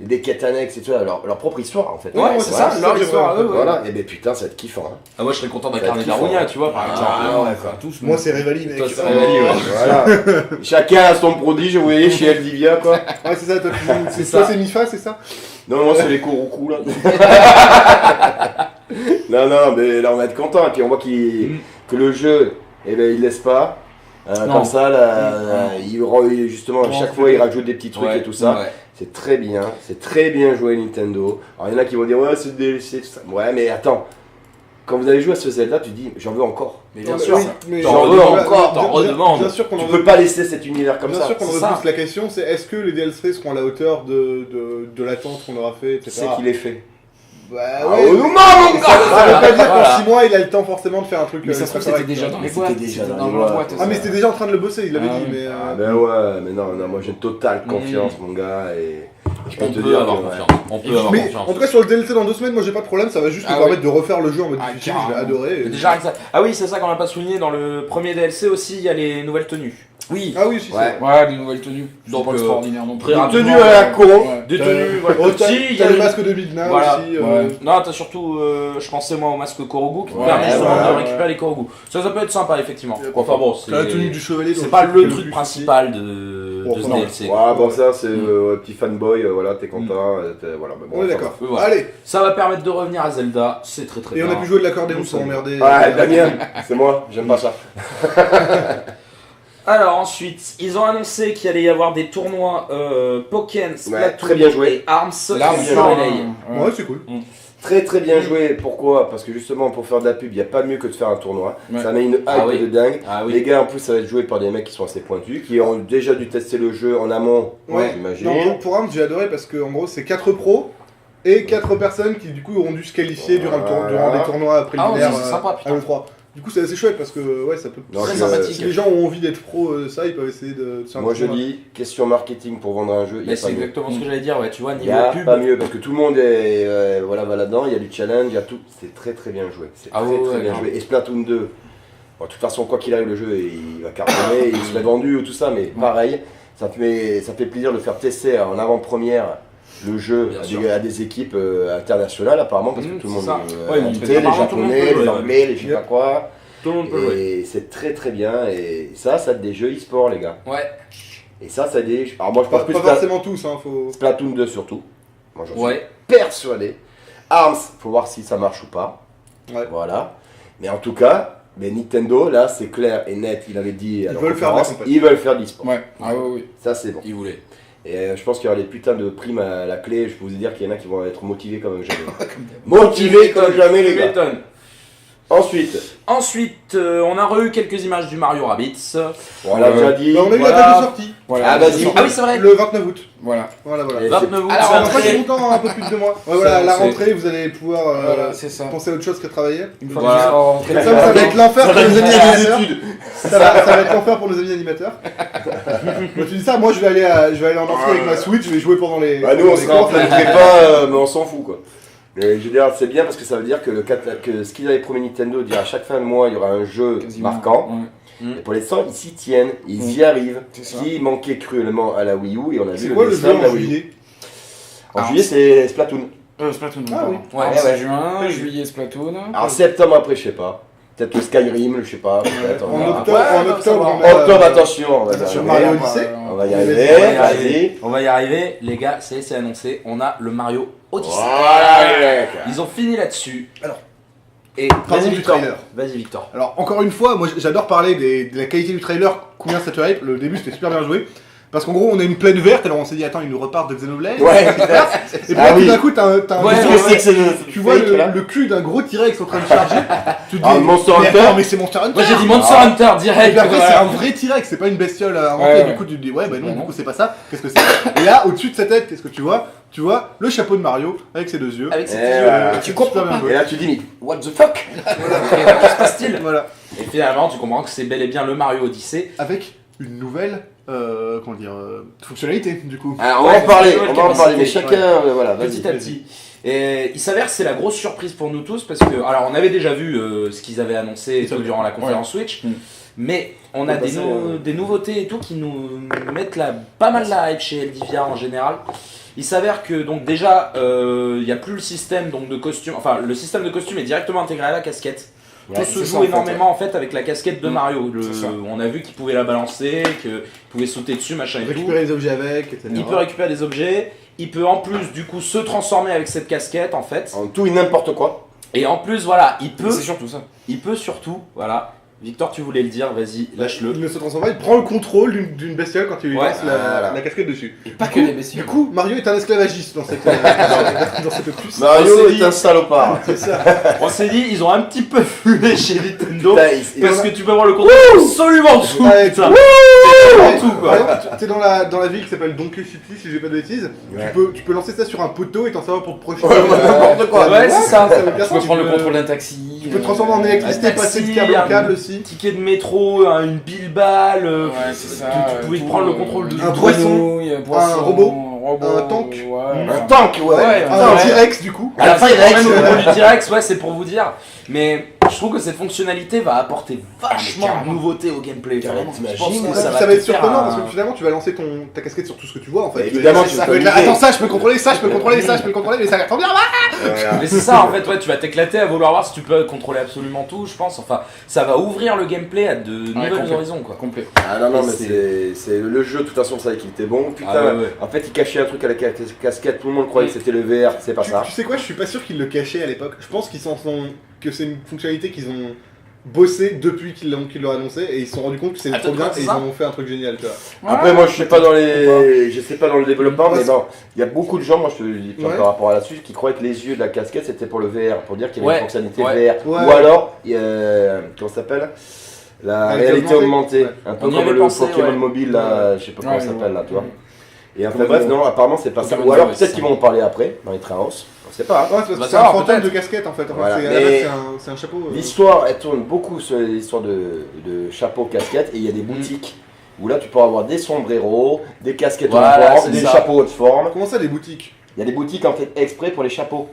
Speaker 3: Et des quêtes annexes et tout ça, leur propre histoire en fait.
Speaker 2: Ouais, c'est ça, leur histoire à eux. ouais.
Speaker 3: Voilà, et ben putain, ça va être kiffant. Hein.
Speaker 2: Ah, moi je serais content
Speaker 3: Ça va
Speaker 2: d'incarner
Speaker 3: être kiffant.
Speaker 2: Darunia, tu vois, par exemple.
Speaker 3: Ah, ouais, quoi.
Speaker 4: tous.
Speaker 5: Moi, c'est Rivali, mec.
Speaker 2: Toi, c'est Rivali, ouais.
Speaker 3: Voilà. Chacun a son prodige, vous voyez, chez Eldivia quoi.
Speaker 5: Ouais, c'est ça, toi,
Speaker 2: C'est
Speaker 5: toi,
Speaker 2: ça.
Speaker 5: c'est Mifa, c'est ça
Speaker 3: Non, moi c'est les Kouroukou là. non, mais là on va être content. Et puis on voit que le jeu, eh ben, il laisse pas.
Speaker 4: Non.
Speaker 3: Comme ça, là, justement, à
Speaker 4: Non,
Speaker 3: chaque
Speaker 4: c'est
Speaker 3: fois, il
Speaker 4: bien.
Speaker 3: rajoute des petits trucs
Speaker 2: Ouais,
Speaker 3: et tout ça.
Speaker 2: ouais.
Speaker 3: C'est très bien joué Nintendo. Alors il y en a qui vont dire ouais c'est DLC tout ça. Ouais mais attends, quand vous allez jouer à ce Zelda tu dis j'en veux encore.
Speaker 2: Mais bien
Speaker 5: Ouais,
Speaker 2: sûr,
Speaker 5: oui, mais-
Speaker 2: t'en
Speaker 3: veux
Speaker 5: Voilà,
Speaker 3: encore,
Speaker 5: bien-
Speaker 2: t'en redemandes.
Speaker 5: Bien sûr qu'on
Speaker 3: Tu
Speaker 5: en
Speaker 3: peux
Speaker 5: veut
Speaker 3: pas laisser cet univers comme
Speaker 5: Bien
Speaker 3: ça.
Speaker 5: sûr qu'on en
Speaker 2: c'est
Speaker 5: veut
Speaker 2: ça.
Speaker 5: plus. La question, c'est est-ce que les DLC seront à la hauteur de l'attente qu'on aura fait, etc.
Speaker 3: C'est qu'il est fait.
Speaker 5: Bah
Speaker 3: Ah,
Speaker 5: ouais.
Speaker 3: oh, non, mon gars.
Speaker 5: Ça veut pas dire
Speaker 2: Voilà.
Speaker 5: qu'en 6 mois, il a le temps forcément de faire un truc.
Speaker 4: Mais ça se
Speaker 5: très
Speaker 4: trouve, c'était
Speaker 5: correct,
Speaker 4: déjà
Speaker 5: tu
Speaker 4: dans
Speaker 5: vois.
Speaker 4: les
Speaker 3: Mais
Speaker 4: boîtes.
Speaker 3: c'était déjà
Speaker 4: c'était
Speaker 3: dans les
Speaker 4: leur
Speaker 3: boîtes.
Speaker 4: boîte.
Speaker 5: Ah, mais c'était déjà en train de le bosser, il l'avait
Speaker 4: Ah,
Speaker 5: dit.
Speaker 4: oui.
Speaker 5: Mais
Speaker 3: Ah ben ouais, mais non, moi j'ai une totale confiance mon gars et je peux
Speaker 2: On
Speaker 3: te
Speaker 2: peut
Speaker 3: dire
Speaker 2: avoir
Speaker 3: que, ouais.
Speaker 2: confiance. On peut avoir
Speaker 5: Mais
Speaker 2: confiance.
Speaker 5: en tout cas, sur le DLC dans 2 semaines, moi j'ai pas de problème, ça va juste
Speaker 4: Ah
Speaker 5: me
Speaker 4: ouais.
Speaker 5: permettre de refaire le jeu en mode
Speaker 4: Ah,
Speaker 5: difficile, je vais
Speaker 4: carrément.
Speaker 5: adorer. et-
Speaker 2: Déjà, ah oui, c'est ça qu'on n'a pas souligné. Dans le premier DLC aussi, il y a les nouvelles tenues.
Speaker 4: Oui.
Speaker 5: Ah oui, si,
Speaker 3: Ouais.
Speaker 4: Ouais, des nouvelles tenues.
Speaker 2: Donc,
Speaker 4: Donc, pas extraordinaire non plus.
Speaker 2: très rapidement,
Speaker 3: Tenue à la con.
Speaker 4: Ouais.
Speaker 2: Des
Speaker 5: T'as-
Speaker 2: tenues, voilà.
Speaker 5: Oh, t'as
Speaker 2: Si, il y
Speaker 5: t'as
Speaker 2: a
Speaker 5: le
Speaker 2: le-
Speaker 5: masque de Midna
Speaker 2: Voilà.
Speaker 5: aussi.
Speaker 4: Ouais.
Speaker 2: Non, t'as surtout, je pensais moi au masque Korogu qui te
Speaker 4: Ouais,
Speaker 2: permet justement
Speaker 3: ouais,
Speaker 2: de
Speaker 4: ouais.
Speaker 2: récupérer les Korogu. Ça peut être sympa effectivement.
Speaker 5: Et
Speaker 2: Enfin bon,
Speaker 5: T'as la tenue du chevalier.
Speaker 2: c'est
Speaker 5: donc
Speaker 2: pas
Speaker 5: je
Speaker 2: le
Speaker 5: sais
Speaker 2: truc
Speaker 5: plus.
Speaker 2: principal de ce
Speaker 5: non.
Speaker 2: DLC.
Speaker 3: Ouais, bon ça c'est petit fanboy, voilà, t'es content, voilà, mais bon,
Speaker 5: On est
Speaker 3: ça
Speaker 5: d'accord.
Speaker 2: va. Voilà.
Speaker 5: Allez,
Speaker 2: Ça va permettre de revenir à Zelda, c'est très très
Speaker 5: et
Speaker 2: bien.
Speaker 5: on a pu jouer de l'accordéon
Speaker 2: Nous
Speaker 5: sans
Speaker 2: sommes-
Speaker 5: emmerder.
Speaker 3: va. Ouais, Damien, c'est moi, j'aime pas ça.
Speaker 2: Alors ensuite, ils ont annoncé qu'il allait y avoir des tournois Pokken, Splatoon
Speaker 3: très bien joué.
Speaker 2: et Arms
Speaker 4: Là,
Speaker 2: sur
Speaker 4: on
Speaker 2: LA.
Speaker 5: Ouais, c'est cool.
Speaker 3: Très très bien joué, pourquoi? Parce que justement pour faire de la pub, il n'y a pas mieux que de faire un tournoi.
Speaker 4: Ouais.
Speaker 3: Ça met une hype
Speaker 2: Ah oui.
Speaker 3: de dingue.
Speaker 2: Ah oui.
Speaker 3: Les gars en plus ça va être joué par des mecs qui sont assez pointus, qui ont déjà dû tester le jeu en amont,
Speaker 5: Ouais.
Speaker 3: j'imagine.
Speaker 5: Non, pour Arms, j'ai adoré parce que en gros, c'est 4 pros et 4 personnes qui du coup auront dû se qualifier durant des tournois préliminaires
Speaker 4: Ah ouais, c'est sympa,
Speaker 5: à
Speaker 4: putain.
Speaker 5: l'E3. Du coup, c'est assez chouette parce que ouais, ça peut.
Speaker 3: Non,
Speaker 2: Très
Speaker 3: je-
Speaker 2: sympathique.
Speaker 5: Si les gens ont envie d'être pro, ça, ils peuvent essayer de se faire un
Speaker 3: Moi je
Speaker 5: tournoi.
Speaker 3: dis, question marketing pour vendre un jeu, il n'y
Speaker 2: Mais
Speaker 3: a
Speaker 2: c'est
Speaker 3: pas mieux.
Speaker 2: exactement ce que j'allais dire, ouais, tu vois,
Speaker 3: Il n'y
Speaker 2: niveau
Speaker 3: a
Speaker 2: pub.
Speaker 3: pas mieux parce que tout le monde est voilà, va là-dedans, il y a du challenge, il y a tout. C'est très très bien joué. C'est
Speaker 2: Ah
Speaker 3: très
Speaker 2: ouais,
Speaker 3: très
Speaker 2: ouais,
Speaker 3: bien
Speaker 2: grave.
Speaker 3: joué. Et Splatoon 2, bon, de toute façon, quoi qu'il arrive, le jeu il va cartonner, il se met vendu ou tout ça, mais pareil, ça fait plaisir de faire tester en avant-première le jeu
Speaker 2: Bien
Speaker 3: à
Speaker 2: sûr.
Speaker 3: à des équipes internationales apparemment parce que tout le monde
Speaker 2: c'est ça.
Speaker 3: est
Speaker 2: Ouais,
Speaker 3: invité,
Speaker 2: mais
Speaker 3: les
Speaker 2: apparemment, tout le monde
Speaker 3: japonais,
Speaker 2: peut jouer,
Speaker 3: les
Speaker 2: ouais.
Speaker 3: anglais, les je sais pas quoi.
Speaker 2: Tout le monde peut jouer.
Speaker 3: Et c'est très très bien et ça a des jeux e-sport les gars.
Speaker 2: Ouais.
Speaker 3: Et ça a des... Alors moi je pense
Speaker 5: Pas
Speaker 3: plus
Speaker 5: forcément tous, hein, faut.
Speaker 3: Splatoon 2 surtout. Moi j'en suis
Speaker 2: Ouais.
Speaker 3: persuadé. Arms, faut voir si ça marche ou pas.
Speaker 5: Ouais.
Speaker 3: Voilà. Mais en tout cas, mais Nintendo, là, c'est clair et net. Il avait dit à
Speaker 5: Ils
Speaker 3: la
Speaker 5: veulent faire de la
Speaker 3: conférence,
Speaker 5: compétition.
Speaker 3: ils veulent faire de l'e-sport.
Speaker 4: Ouais, ah ouais, ouais.
Speaker 3: Ça, c'est bon.
Speaker 2: Il voulait.
Speaker 3: Et je pense qu'il y aura des putains de primes à la clé. Je peux vous dire qu'il y en a qui vont être motivés comme jamais. Motivés comme jamais, les
Speaker 2: Tu
Speaker 3: gars.
Speaker 2: m'étonnes.
Speaker 3: Ensuite,
Speaker 2: Ensuite, on a eu quelques images du Mario Rabbids.
Speaker 3: on l'a déjà dit.
Speaker 5: Bah, on a eu
Speaker 2: Voilà.
Speaker 5: la date de sortie.
Speaker 4: Voilà.
Speaker 3: Ah, vas-y.
Speaker 2: Ah oui, c'est vrai.
Speaker 5: Le 29 août.
Speaker 4: Voilà.
Speaker 5: Voilà, voilà.
Speaker 3: Et
Speaker 2: 29 août,
Speaker 3: c'est-
Speaker 5: Alors,
Speaker 2: c'est
Speaker 5: on n'a pas
Speaker 2: entré.
Speaker 5: si longtemps, un peu plus de 2 mois. Ouais, voilà, à la
Speaker 4: c'est-
Speaker 5: rentrée, vous allez pouvoir
Speaker 4: Voilà, c'est ça.
Speaker 5: penser à autre chose que travailler.
Speaker 4: Une fois
Speaker 2: Voilà.
Speaker 4: que tu seras rentré,
Speaker 5: Ça va être l'enfer pour nos amis animateurs.
Speaker 3: études.
Speaker 5: Ça va être l'enfer pour nos amis animateurs. Quand tu dis ça, moi je vais aller en amphi avec ma Switch, je vais jouer pendant les.
Speaker 3: Bah, nous, on
Speaker 5: pendant les
Speaker 3: sera en
Speaker 5: cours.
Speaker 3: pleine prépa, mais on s'en fout quoi. Mais je veux dire, c'est bien parce que ça veut dire que, que ce qu'ils avaient promis Nintendo, dire à chaque fin de mois il y aura un jeu
Speaker 4: quasiment.
Speaker 3: marquant.
Speaker 4: Ouais.
Speaker 3: Et pour l'instant, ils s'y tiennent, ils y arrivent.
Speaker 4: C'est
Speaker 3: Ce
Speaker 4: ça.
Speaker 3: qui manquait cruellement à la Wii U, et on a
Speaker 5: C'est
Speaker 3: vu
Speaker 5: quoi le
Speaker 3: dessin
Speaker 5: jeu
Speaker 3: de la
Speaker 5: en
Speaker 3: Wii U.
Speaker 5: juillet
Speaker 3: En juillet, c'est Splatoon.
Speaker 4: Splatoon.
Speaker 5: Ah oui.
Speaker 2: Ouais,
Speaker 4: Alors, c'est
Speaker 3: ouais.
Speaker 4: juin, juillet, Splatoon.
Speaker 3: Alors septembre après, je sais pas. Peut-être le Skyrim, je sais pas. Peut-être. on
Speaker 5: En
Speaker 3: verra.
Speaker 5: octobre,
Speaker 2: Ouais,
Speaker 5: en
Speaker 2: bah,
Speaker 5: octobre,
Speaker 2: ça
Speaker 5: on
Speaker 2: va.
Speaker 5: a-
Speaker 3: Octobre, attention, on va y
Speaker 5: Attention,
Speaker 3: arriver.
Speaker 5: Mario Odyssey.
Speaker 3: On va y
Speaker 5: On
Speaker 3: arriver,
Speaker 5: va y
Speaker 3: vas-y.
Speaker 2: On va y arriver, les gars, c'est annoncé. On a le Mario Odyssey.
Speaker 3: Voilà, les mecs.
Speaker 2: Ils ont fini là-dessus.
Speaker 5: Alors.
Speaker 2: Et
Speaker 5: Parlons
Speaker 2: vas-y
Speaker 5: du
Speaker 2: Victor.
Speaker 5: trailer.
Speaker 2: Vas-y Victor.
Speaker 5: Alors, encore une fois, moi j'adore parler de la qualité du trailer, combien ça te hype. Le début c'était super bien joué. Parce qu'en gros, on a une plaine verte, alors on s'est dit, attends, ils nous repartent de Xenoblade.
Speaker 3: Ouais,
Speaker 5: Et puis là,
Speaker 3: Ah
Speaker 5: tout
Speaker 3: oui.
Speaker 5: d'un coup, t'as un
Speaker 2: Ouais,
Speaker 3: Qu'est-ce
Speaker 2: ouais,
Speaker 3: que c'est que ce
Speaker 5: tu vois
Speaker 3: fake, là
Speaker 5: le cul d'un gros T-Rex en train de charger. Tu te
Speaker 3: Ah,
Speaker 5: dis,
Speaker 3: Monster
Speaker 5: mais
Speaker 3: Hunter.
Speaker 5: attends, mais c'est Monster Hunter.
Speaker 2: Moi j'ai dit Monster
Speaker 3: Ah.
Speaker 2: Hunter
Speaker 5: Et
Speaker 2: direct.
Speaker 5: puis après,
Speaker 2: voilà.
Speaker 5: c'est un vrai T-Rex, c'est pas une bestiole inventée.
Speaker 4: Ouais,
Speaker 5: Du
Speaker 4: ouais.
Speaker 5: coup, tu te dis, ouais, bah non,
Speaker 4: Ouais,
Speaker 5: du
Speaker 4: non.
Speaker 5: coup, c'est pas ça. Qu'est-ce que c'est? Et là, au-dessus de sa tête, qu'est-ce que tu vois? Tu vois le chapeau de Mario avec ses 2 yeux.
Speaker 2: Avec ses
Speaker 3: Eh,
Speaker 2: petits yeux.
Speaker 3: voilà.
Speaker 5: C'est
Speaker 2: Tu
Speaker 5: super
Speaker 2: comprends
Speaker 5: bien
Speaker 2: pas.
Speaker 5: joué.
Speaker 3: Et là, tu dis, mais what the fuck?
Speaker 2: Que se passe-t-il?
Speaker 5: Voilà.
Speaker 2: Et finalement, tu comprends que c'est bel et bien le Mario Odyssey.
Speaker 5: Avec une nouvelle, comment dire, fonctionnalité, du coup.
Speaker 3: Alors, on
Speaker 2: Ouais,
Speaker 3: va en parler,
Speaker 2: c'est une
Speaker 3: on va en
Speaker 2: nouvelle
Speaker 3: parler, mais
Speaker 2: capacité.
Speaker 3: chacun, voilà, vas-y.
Speaker 2: Petit à petit. Et il s'avère que c'est la grosse surprise pour nous tous parce que, alors on avait déjà vu ce qu'ils avaient annoncé et tout durant la conférence Switch,
Speaker 4: Mm.
Speaker 2: mais on a
Speaker 3: Faut passer,
Speaker 2: des nouveautés et tout qui nous mettent pas mal la hype chez Eldivia en général. Il s'avère que donc déjà il n'y a plus le système donc de costume, enfin le système de costume est directement intégré à la casquette.
Speaker 3: Ouais,
Speaker 2: Tout se
Speaker 4: c'est
Speaker 2: joue
Speaker 4: ça, en fait,
Speaker 2: énormément en fait avec la casquette de
Speaker 4: Mm.
Speaker 2: Mario.
Speaker 4: C'est ça.
Speaker 2: On a vu qu'il pouvait la balancer, qu'il pouvait sauter dessus, machin et tout.
Speaker 5: Récupérer les objets avec, etc.
Speaker 2: Il peut récupérer des objets, il peut en plus du coup se transformer avec cette casquette en fait.
Speaker 3: En tout et n'importe quoi.
Speaker 2: Et en plus voilà,
Speaker 4: C'est surtout ça.
Speaker 2: il peut surtout, voilà. Victor tu voulais le dire, vas-y, lâche-le.
Speaker 5: Il ne se transforme pas, il prend le contrôle d'une bestiole quand il lui
Speaker 2: Ouais,
Speaker 5: lance
Speaker 3: voilà.
Speaker 5: la casquette dessus.
Speaker 4: Et pas
Speaker 5: Du
Speaker 4: que
Speaker 5: coup-
Speaker 4: les bestioles.
Speaker 5: Du coup, Mario est un esclavagiste dans cette, dans cette puce.
Speaker 3: Mario
Speaker 2: On s'est
Speaker 3: est
Speaker 2: dit-
Speaker 3: un salopard.
Speaker 5: C'est ça.
Speaker 2: On s'est dit, ils ont un petit peu fumé chez Nintendo.
Speaker 3: Putain,
Speaker 2: Parce que tu peux voir le contrôle absolument tout,
Speaker 5: Ouais,
Speaker 2: putain.
Speaker 5: Ouais,
Speaker 2: tout, quoi.
Speaker 5: par exemple, t'es dans la ville qui s'appelle Donkey City, si j'ai pas de bêtises.
Speaker 3: Ouais.
Speaker 5: Tu peux lancer ça sur un poteau et t'en savoir pour te projeter.
Speaker 3: n'importe quoi.
Speaker 2: Ouais, c'est ça.
Speaker 5: veut dire
Speaker 4: Tu
Speaker 5: ça,
Speaker 4: peux prendre le
Speaker 5: peux-
Speaker 4: contrôle d'un taxi.
Speaker 5: Tu peux te transformer en électricité,
Speaker 2: un
Speaker 5: passer de
Speaker 2: taxi,
Speaker 5: câble en
Speaker 2: un-
Speaker 5: câble aussi.
Speaker 2: Ticket de métro, une bilballe.
Speaker 4: Ouais, c'est ça.
Speaker 2: Tu pouvais prendre le contrôle de
Speaker 5: Un poisson,
Speaker 4: poisson,
Speaker 5: robot,
Speaker 4: un
Speaker 5: tank.
Speaker 4: Ouais.
Speaker 3: Un tank, ouais.
Speaker 4: Ouais,
Speaker 5: Un
Speaker 2: ouais.
Speaker 5: T-Rex du coup.
Speaker 2: À la fin, il
Speaker 3: T-Rex,
Speaker 2: ramène au niveau
Speaker 3: ouais.
Speaker 2: du T-Rex, ouais, c'est pour vous dire. Mais je trouve que cette fonctionnalité va apporter vachement de
Speaker 4: carrément.
Speaker 2: nouveautés au gameplay.
Speaker 3: Carrément,
Speaker 2: Je pense
Speaker 3: t'imagines,
Speaker 2: que
Speaker 5: Ça,
Speaker 2: ça
Speaker 5: va être
Speaker 2: te faire
Speaker 5: surprenant
Speaker 2: un-
Speaker 5: parce que finalement tu vas lancer ta casquette sur tout ce que tu vois en fait.
Speaker 3: Évidemment, tu
Speaker 5: ça
Speaker 3: vas
Speaker 5: va être là,
Speaker 3: t'amuser.
Speaker 5: attends, ça je peux contrôler, ça je peux contrôler, ça je peux contrôler, mais ça a l'air trop bien.
Speaker 3: Voilà.
Speaker 2: Mais c'est ça en fait, ouais, tu vas t'éclater à vouloir voir si tu peux contrôler absolument tout, je pense. Enfin, ça va ouvrir le gameplay à de nouvelles
Speaker 4: complet.
Speaker 2: horizons quoi.
Speaker 4: Complet.
Speaker 3: Ah non, non,
Speaker 2: Et
Speaker 3: mais c'est le jeu, de toute façon, on savait qu'il était bon. Putain,
Speaker 2: Ah ouais, ouais.
Speaker 3: en fait, il cachait un truc à la casquette, tout le monde croyait que c'était le VR, c'est pas ça.
Speaker 5: Tu sais quoi, je suis pas sûr qu'ils le cachaient à l'époque. Je pense qu'ils s'en sont. Que c'est une fonctionnalité qu'ils ont bossé depuis qu'ils l'ont annoncé et ils se sont rendus compte que c'était
Speaker 2: Ah,
Speaker 5: trop bien
Speaker 2: peut-être
Speaker 5: et ils
Speaker 2: ça.
Speaker 5: en ont fait un truc génial, tu vois.
Speaker 3: Après, moi, je sais pas dans le développement,
Speaker 5: Ouais,
Speaker 3: mais bon, il y a beaucoup de gens, moi, je te le dis
Speaker 5: Ouais.
Speaker 3: par rapport à la Switch, qui croyaient que les yeux de la casquette c'était pour le VR, pour dire qu'il y avait
Speaker 2: Ouais.
Speaker 3: une fonctionnalité
Speaker 2: Ouais.
Speaker 3: VR.
Speaker 5: Ouais.
Speaker 3: Ou alors, il y a, comment ça s'appelle la réalité augmentée,
Speaker 5: Ouais.
Speaker 3: un peu
Speaker 2: On y
Speaker 3: comme
Speaker 2: avait
Speaker 3: le
Speaker 2: pensé,
Speaker 3: Pokémon
Speaker 2: ouais.
Speaker 3: mobile, là, je sais pas comment
Speaker 4: Ouais,
Speaker 3: ça s'appelle,
Speaker 4: ouais.
Speaker 3: là, tu vois. Et enfin,
Speaker 4: Comme
Speaker 3: bref,
Speaker 4: le-
Speaker 3: non, apparemment, c'est pas ça.
Speaker 2: Pokémon
Speaker 3: Ou alors,
Speaker 2: Go,
Speaker 3: peut-être
Speaker 2: c'est
Speaker 3: qu'ils vont en parler après, dans les Treehouse, on sait pas.
Speaker 5: Ouais, c'est parce que
Speaker 2: Bah,
Speaker 5: c'est
Speaker 2: ça
Speaker 5: un
Speaker 2: va,
Speaker 5: fantôme
Speaker 2: peut-être.
Speaker 5: de casquette en fait.
Speaker 3: Voilà.
Speaker 5: À la
Speaker 3: Mais-
Speaker 5: base, c'est un chapeau.
Speaker 3: L'histoire, elle tourne beaucoup sur l'histoire de chapeaux, casquettes, et il y a des boutiques où là tu peux avoir des sombreros, des casquettes
Speaker 2: Voilà,
Speaker 3: haute
Speaker 2: c'est
Speaker 3: forme, des
Speaker 2: ça.
Speaker 3: chapeaux haute forme.
Speaker 5: Comment ça, des boutiques?
Speaker 3: Il y a des boutiques en fait exprès pour les chapeaux.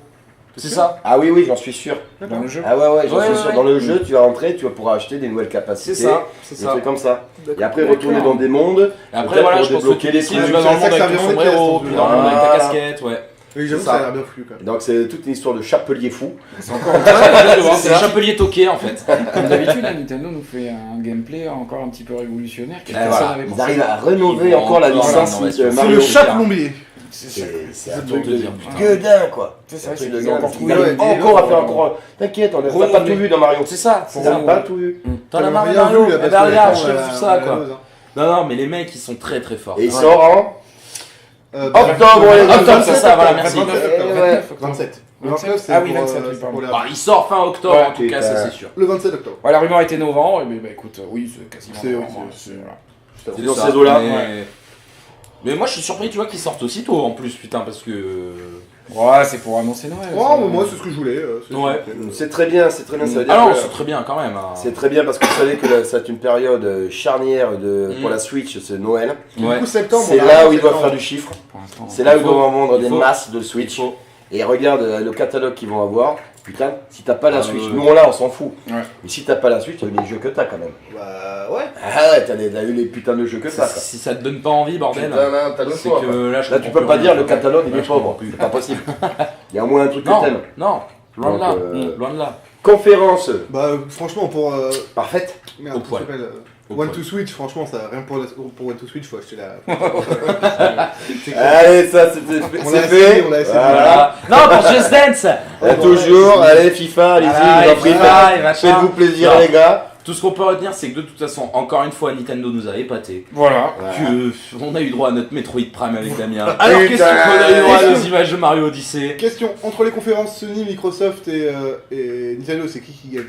Speaker 2: C'est ça.
Speaker 3: Ah oui, oui, j'en suis sûr.
Speaker 4: Dans le jeu.
Speaker 3: Ah ouais, j'en
Speaker 2: Ouais,
Speaker 3: suis
Speaker 2: ouais,
Speaker 3: sûr.
Speaker 2: ouais.
Speaker 3: Dans le jeu, tu vas rentrer, tu vas pouvoir acheter des nouvelles capacités.
Speaker 2: C'est ça. C'est
Speaker 3: Des
Speaker 2: ça.
Speaker 3: trucs comme ça. Et après
Speaker 4: D'accord.
Speaker 3: retourner dans des mondes.
Speaker 2: Et après,
Speaker 3: peut-être
Speaker 2: voilà,
Speaker 3: pour
Speaker 2: je pense que
Speaker 3: débloquer
Speaker 2: tu
Speaker 3: des
Speaker 2: décides,
Speaker 3: trucs.
Speaker 2: tu vas dans le
Speaker 5: C'est ça
Speaker 2: monde
Speaker 5: que
Speaker 2: avec
Speaker 5: ça
Speaker 2: ton
Speaker 5: vient en
Speaker 2: sombrero,
Speaker 5: pièces,
Speaker 2: puis dans le monde avec ta
Speaker 3: voilà.
Speaker 2: casquette, ouais.
Speaker 5: Oui, j'avoue,
Speaker 2: ça.
Speaker 5: ça a l'air bien foutu quand même.
Speaker 3: Donc c'est toute une histoire de chapelier fou.
Speaker 4: C'est encore
Speaker 2: C'est le chapelier toqué en fait.
Speaker 4: comme d'habitude, hein, Nintendo nous fait un gameplay encore un petit peu révolutionnaire. que
Speaker 3: Et
Speaker 4: personne
Speaker 3: voilà,
Speaker 4: n'avait
Speaker 3: ils
Speaker 4: pensé.
Speaker 3: arrivent à rénover
Speaker 2: Ils vont
Speaker 3: encore la
Speaker 2: encore
Speaker 3: licence
Speaker 2: l'innovation.
Speaker 3: de
Speaker 5: C'est
Speaker 3: Mario.
Speaker 5: le chat plombier.
Speaker 3: C'est un
Speaker 2: C'est
Speaker 3: truc
Speaker 2: pour
Speaker 3: de
Speaker 2: te dire, putain.
Speaker 3: gueudin quoi.
Speaker 4: C'est vrai,
Speaker 3: C'est
Speaker 4: c'est
Speaker 3: le
Speaker 4: qu'ils
Speaker 3: gars,
Speaker 4: ont encore
Speaker 3: ils
Speaker 4: trouvé
Speaker 3: arrivent
Speaker 4: une idée,
Speaker 3: encore à
Speaker 4: là,
Speaker 3: faire
Speaker 4: pour-
Speaker 3: encore. T'inquiète, on n'a pas
Speaker 2: Renouveler.
Speaker 3: tout vu dans Mario.
Speaker 2: C'est ça, c'est
Speaker 3: On
Speaker 2: ça.
Speaker 3: n'a pas tout vu.
Speaker 2: T'en as
Speaker 5: T'as
Speaker 2: marre de
Speaker 5: rien
Speaker 2: Mario?
Speaker 5: vu, là,
Speaker 2: Eh
Speaker 5: parce
Speaker 2: ben
Speaker 5: que
Speaker 2: regarde,
Speaker 5: l'écran,
Speaker 2: je
Speaker 5: là,
Speaker 2: fais ça
Speaker 5: la
Speaker 2: quoi.
Speaker 5: dose, hein.
Speaker 2: Non, non, mais les mecs ils sont très très forts.
Speaker 3: Et il sort en octobre,
Speaker 5: le
Speaker 3: les gars.
Speaker 2: Octobre, c'est ça, voilà, merci.
Speaker 5: 27 octobre.
Speaker 3: Eh ouais.
Speaker 5: 27. Le
Speaker 4: 27.
Speaker 5: 29, c'est
Speaker 4: Ah oui,
Speaker 5: pour,
Speaker 4: 27, oui,
Speaker 5: c'est
Speaker 4: pardon.
Speaker 5: pour les-
Speaker 2: Bah, il sort fin octobre
Speaker 4: Ouais,
Speaker 2: en tout cas, ça
Speaker 3: putain.
Speaker 2: c'est sûr.
Speaker 5: Le 27 octobre.
Speaker 4: Ouais, la rumeur était novembre, et ben, écoute, oui, c'est quasiment
Speaker 5: C'est-
Speaker 4: novembre,
Speaker 5: c'est-
Speaker 4: voilà.
Speaker 3: C'est dans
Speaker 2: ça,
Speaker 3: ces eaux-là.
Speaker 2: Mais moi je suis surpris, tu vois, qu'ils sortent aussitôt en plus, putain, parce que.
Speaker 4: Ouais, c'est pour annoncer Noël.
Speaker 5: Oh,
Speaker 4: ça.
Speaker 5: mais moi, c'est ce que je voulais.
Speaker 2: Ouais.
Speaker 3: C'est très bien, ça veut dire
Speaker 2: Ah non,
Speaker 3: que-
Speaker 2: c'est très bien quand même. hein.
Speaker 3: c'est très bien parce que vous savez que là, ça va être une période charnière pour
Speaker 2: Mm.
Speaker 3: la Switch, c'est Noël.
Speaker 5: Du
Speaker 2: Ouais.
Speaker 5: coup, septembre.
Speaker 3: C'est
Speaker 5: on
Speaker 3: là
Speaker 5: arrive
Speaker 3: où ils
Speaker 5: en
Speaker 3: doivent
Speaker 5: septembre.
Speaker 3: faire du chiffre.
Speaker 4: Pour l'instant.
Speaker 3: C'est là où
Speaker 2: Il
Speaker 3: ils doivent
Speaker 2: faut.
Speaker 3: en vendre
Speaker 2: Il
Speaker 3: des
Speaker 2: faut.
Speaker 3: masses de Switch.
Speaker 2: Il faut.
Speaker 3: Et regarde le catalogue qu'ils vont avoir. Putain, si t'as pas la
Speaker 2: Ah,
Speaker 3: Switch,
Speaker 2: ouais.
Speaker 3: nous on l'a, on s'en fout.
Speaker 4: Ouais.
Speaker 3: Mais si t'as pas la Switch, t'as eu les jeux que t'as quand même.
Speaker 5: Bah, ouais.
Speaker 3: Ah ouais, t'as eu les putains de jeux que t'as. quoi.
Speaker 2: Si ça te donne pas envie, bordel.
Speaker 3: Putain, non, t'as le
Speaker 2: C'est
Speaker 3: choix.
Speaker 2: que là, je
Speaker 3: Là, tu
Speaker 2: comprends
Speaker 3: peux pas
Speaker 2: plus
Speaker 3: dire
Speaker 2: rien.
Speaker 3: le catalogue il
Speaker 2: Là,
Speaker 3: est
Speaker 2: je comprends
Speaker 3: pauvre.
Speaker 2: plus.
Speaker 3: C'est pas possible. Il y a au moins un truc que
Speaker 2: Non,
Speaker 3: t'aimes.
Speaker 2: non, loin de
Speaker 3: Donc,
Speaker 2: là. Loin de là.
Speaker 3: Conférence
Speaker 5: Bah, franchement, pour.
Speaker 3: parfaite.
Speaker 5: Merde,
Speaker 2: Au
Speaker 5: comment
Speaker 2: poil.
Speaker 5: ça s'appelle
Speaker 2: Au
Speaker 5: One
Speaker 2: poil.
Speaker 5: to Switch, franchement, ça, rien pour One to Switch, faut acheter la.
Speaker 3: Allez, ça c'est
Speaker 5: On l'a
Speaker 3: fait.
Speaker 5: essayé, on l'a essayé.
Speaker 3: Voilà.
Speaker 2: Voilà. Non, pour Just Dance.
Speaker 3: Et toujours, allez FIFA, allez-y,
Speaker 2: Voilà,
Speaker 3: je vous en
Speaker 2: et
Speaker 3: prie,
Speaker 2: FIFA, et machin.
Speaker 3: faites-vous plaisir
Speaker 2: Non.
Speaker 3: les gars.
Speaker 2: Tout ce qu'on peut retenir, c'est que de toute façon, encore une fois, Nintendo nous a épaté.
Speaker 4: Voilà.
Speaker 2: Que on a eu droit à notre Metroid Prime avec Damien.
Speaker 3: Putain.
Speaker 2: Alors qu'est-ce qu'on a eu droit à nos images de Mario Odyssey?
Speaker 5: Question, entre les conférences Sony, Microsoft et Nintendo, c'est qui gagne?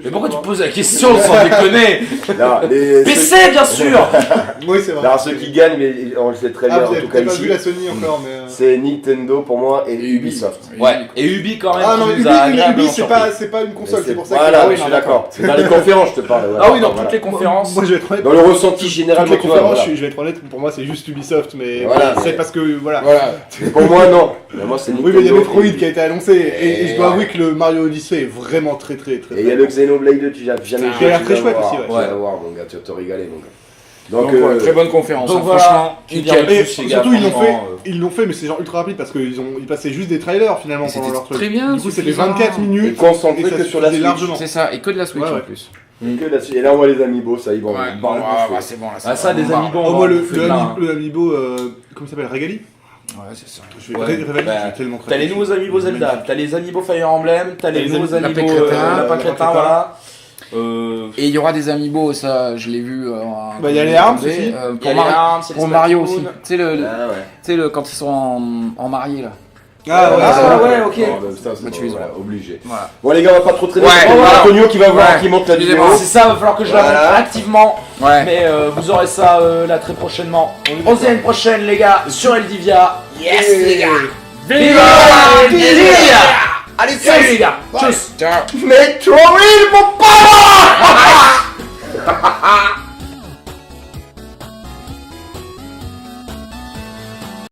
Speaker 2: Mais pourquoi tu poses la question sans déconner?
Speaker 3: Non, les-
Speaker 2: PC, bien sûr.
Speaker 5: Oui, c'est vrai.
Speaker 3: Alors ceux qui gagnent, mais on le sait très bien
Speaker 5: Ah,
Speaker 3: en
Speaker 5: vous avez
Speaker 3: tout cas
Speaker 5: pas vu
Speaker 3: ici,
Speaker 5: la Sony encore, mais.
Speaker 3: c'est Nintendo pour moi et Ubisoft.
Speaker 2: Ouais, et Ubi quand même
Speaker 5: Ah non,
Speaker 2: qui
Speaker 5: mais
Speaker 2: nous a agréablement
Speaker 5: Ubi,
Speaker 2: surpris.
Speaker 5: c'est pas une console,
Speaker 3: Mais
Speaker 5: c'est pour ça
Speaker 3: voilà,
Speaker 5: que.
Speaker 3: je suis d'accord. C'est dans les conférences, je te parle. voilà.
Speaker 2: Ah oui, dans
Speaker 3: Voilà.
Speaker 2: toutes les conférences.
Speaker 5: Moi, je vais être honnête.
Speaker 3: Dans le ressenti général,
Speaker 5: Toutes les
Speaker 3: moi, tu vois,
Speaker 5: conférences,
Speaker 3: voilà.
Speaker 5: je vais être honnête, pour moi, c'est juste Ubisoft, mais
Speaker 3: Voilà,
Speaker 5: c'est
Speaker 3: mais-
Speaker 5: parce que. Voilà.
Speaker 4: Voilà.
Speaker 3: Mais pour moi, non. Mais moi, c'est
Speaker 5: Oui,
Speaker 3: Nintendo.
Speaker 5: mais il y a Metroid
Speaker 3: et-
Speaker 5: qui a été annoncé, et je dois
Speaker 3: ouais.
Speaker 5: avouer que le Mario Odyssey est vraiment très très très.
Speaker 3: Et il y a le Xenoblade 2, tu n'as jamais
Speaker 5: Qui a l'air très chouette aussi, ouais.
Speaker 3: Tu vas voir, mon gars, tu vas te régaler, mon gars. Donc,
Speaker 4: Donc, ouais, très bonne conférence.
Speaker 2: donc
Speaker 4: hein,
Speaker 2: voilà.
Speaker 4: franchement,
Speaker 2: Qui
Speaker 4: nickel.
Speaker 2: dit-
Speaker 5: Et
Speaker 2: plus, les gars,
Speaker 5: surtout,
Speaker 2: franchement,
Speaker 5: ils l'ont fait, mais c'est genre ultra rapide parce qu'ils passaient juste des trailers finalement
Speaker 4: Mais
Speaker 5: pendant
Speaker 4: c'était
Speaker 5: leur truc.
Speaker 4: très bien,
Speaker 5: Du coup, c'était
Speaker 4: suffisant.
Speaker 5: 24
Speaker 3: et
Speaker 5: minutes.
Speaker 3: concentré
Speaker 5: et ça
Speaker 3: que sur la
Speaker 5: suffisait
Speaker 3: Switch.
Speaker 5: largement.
Speaker 4: C'est ça, et que de la Switch
Speaker 5: Ouais,
Speaker 4: en
Speaker 5: ouais.
Speaker 4: plus.
Speaker 3: Que la Switch. Et là, on voit les amiibo, ça, ils vont.
Speaker 4: Ouais,
Speaker 3: ils
Speaker 4: bon,
Speaker 3: vont le
Speaker 4: ah,
Speaker 3: bouffer.
Speaker 4: bah, c'est bon là.
Speaker 2: Ah ça, des
Speaker 4: vraiment
Speaker 2: amiibo.
Speaker 5: Oh, moi, le
Speaker 2: là.
Speaker 5: amiibo, comment il s'appelle Regali
Speaker 4: Ouais, c'est ça.
Speaker 5: Je vais
Speaker 2: Ouais.
Speaker 5: Regali,
Speaker 2: Bah,
Speaker 5: je suis tellement
Speaker 2: T'as les nouveaux amiibo Zelda, t'as les amiibo Fire Emblem, t'as les
Speaker 5: les
Speaker 2: nouveaux
Speaker 4: Lapin
Speaker 2: amiibo
Speaker 4: Crétin,
Speaker 2: Lapin
Speaker 5: Lapin
Speaker 2: Crétin,
Speaker 5: Crétin.
Speaker 2: voilà.
Speaker 4: Et il y aura des amiibo, ça je l'ai vu.
Speaker 5: Bah, il y a les armes aussi.
Speaker 2: Il y
Speaker 4: Pour,
Speaker 2: a les armes, c'est les
Speaker 4: pour Mario
Speaker 2: Splatoon.
Speaker 4: aussi. Tu sais,
Speaker 3: Ah ouais.
Speaker 4: tu sais, quand ils sont en mariés là.
Speaker 5: Ah ouais,
Speaker 2: Ah,
Speaker 5: ça va.
Speaker 2: ouais, ok.
Speaker 3: Ah, bah, ça, c'est
Speaker 4: Bah, tu
Speaker 3: bon,
Speaker 4: les
Speaker 3: voilà,
Speaker 4: auras.
Speaker 3: obligé.
Speaker 4: Voilà.
Speaker 3: Bon, les gars, on va pas trop traîner.
Speaker 4: Ouais,
Speaker 3: On va
Speaker 4: voilà.
Speaker 3: Antonio qui va voir,
Speaker 4: Ouais.
Speaker 3: qui monte la vidéo.
Speaker 4: Excusez-moi.
Speaker 2: C'est ça, va falloir que je la montre
Speaker 3: Voilà.
Speaker 2: activement.
Speaker 4: Ouais.
Speaker 2: Mais vous aurez ça là très prochainement. On se dit à une prochaine, les gars, sur Eldivia. Yes, les gars. Viva Eldivia. Allez, salut les gars. Tchuss.
Speaker 4: Ciao.
Speaker 3: Metroid, mon power!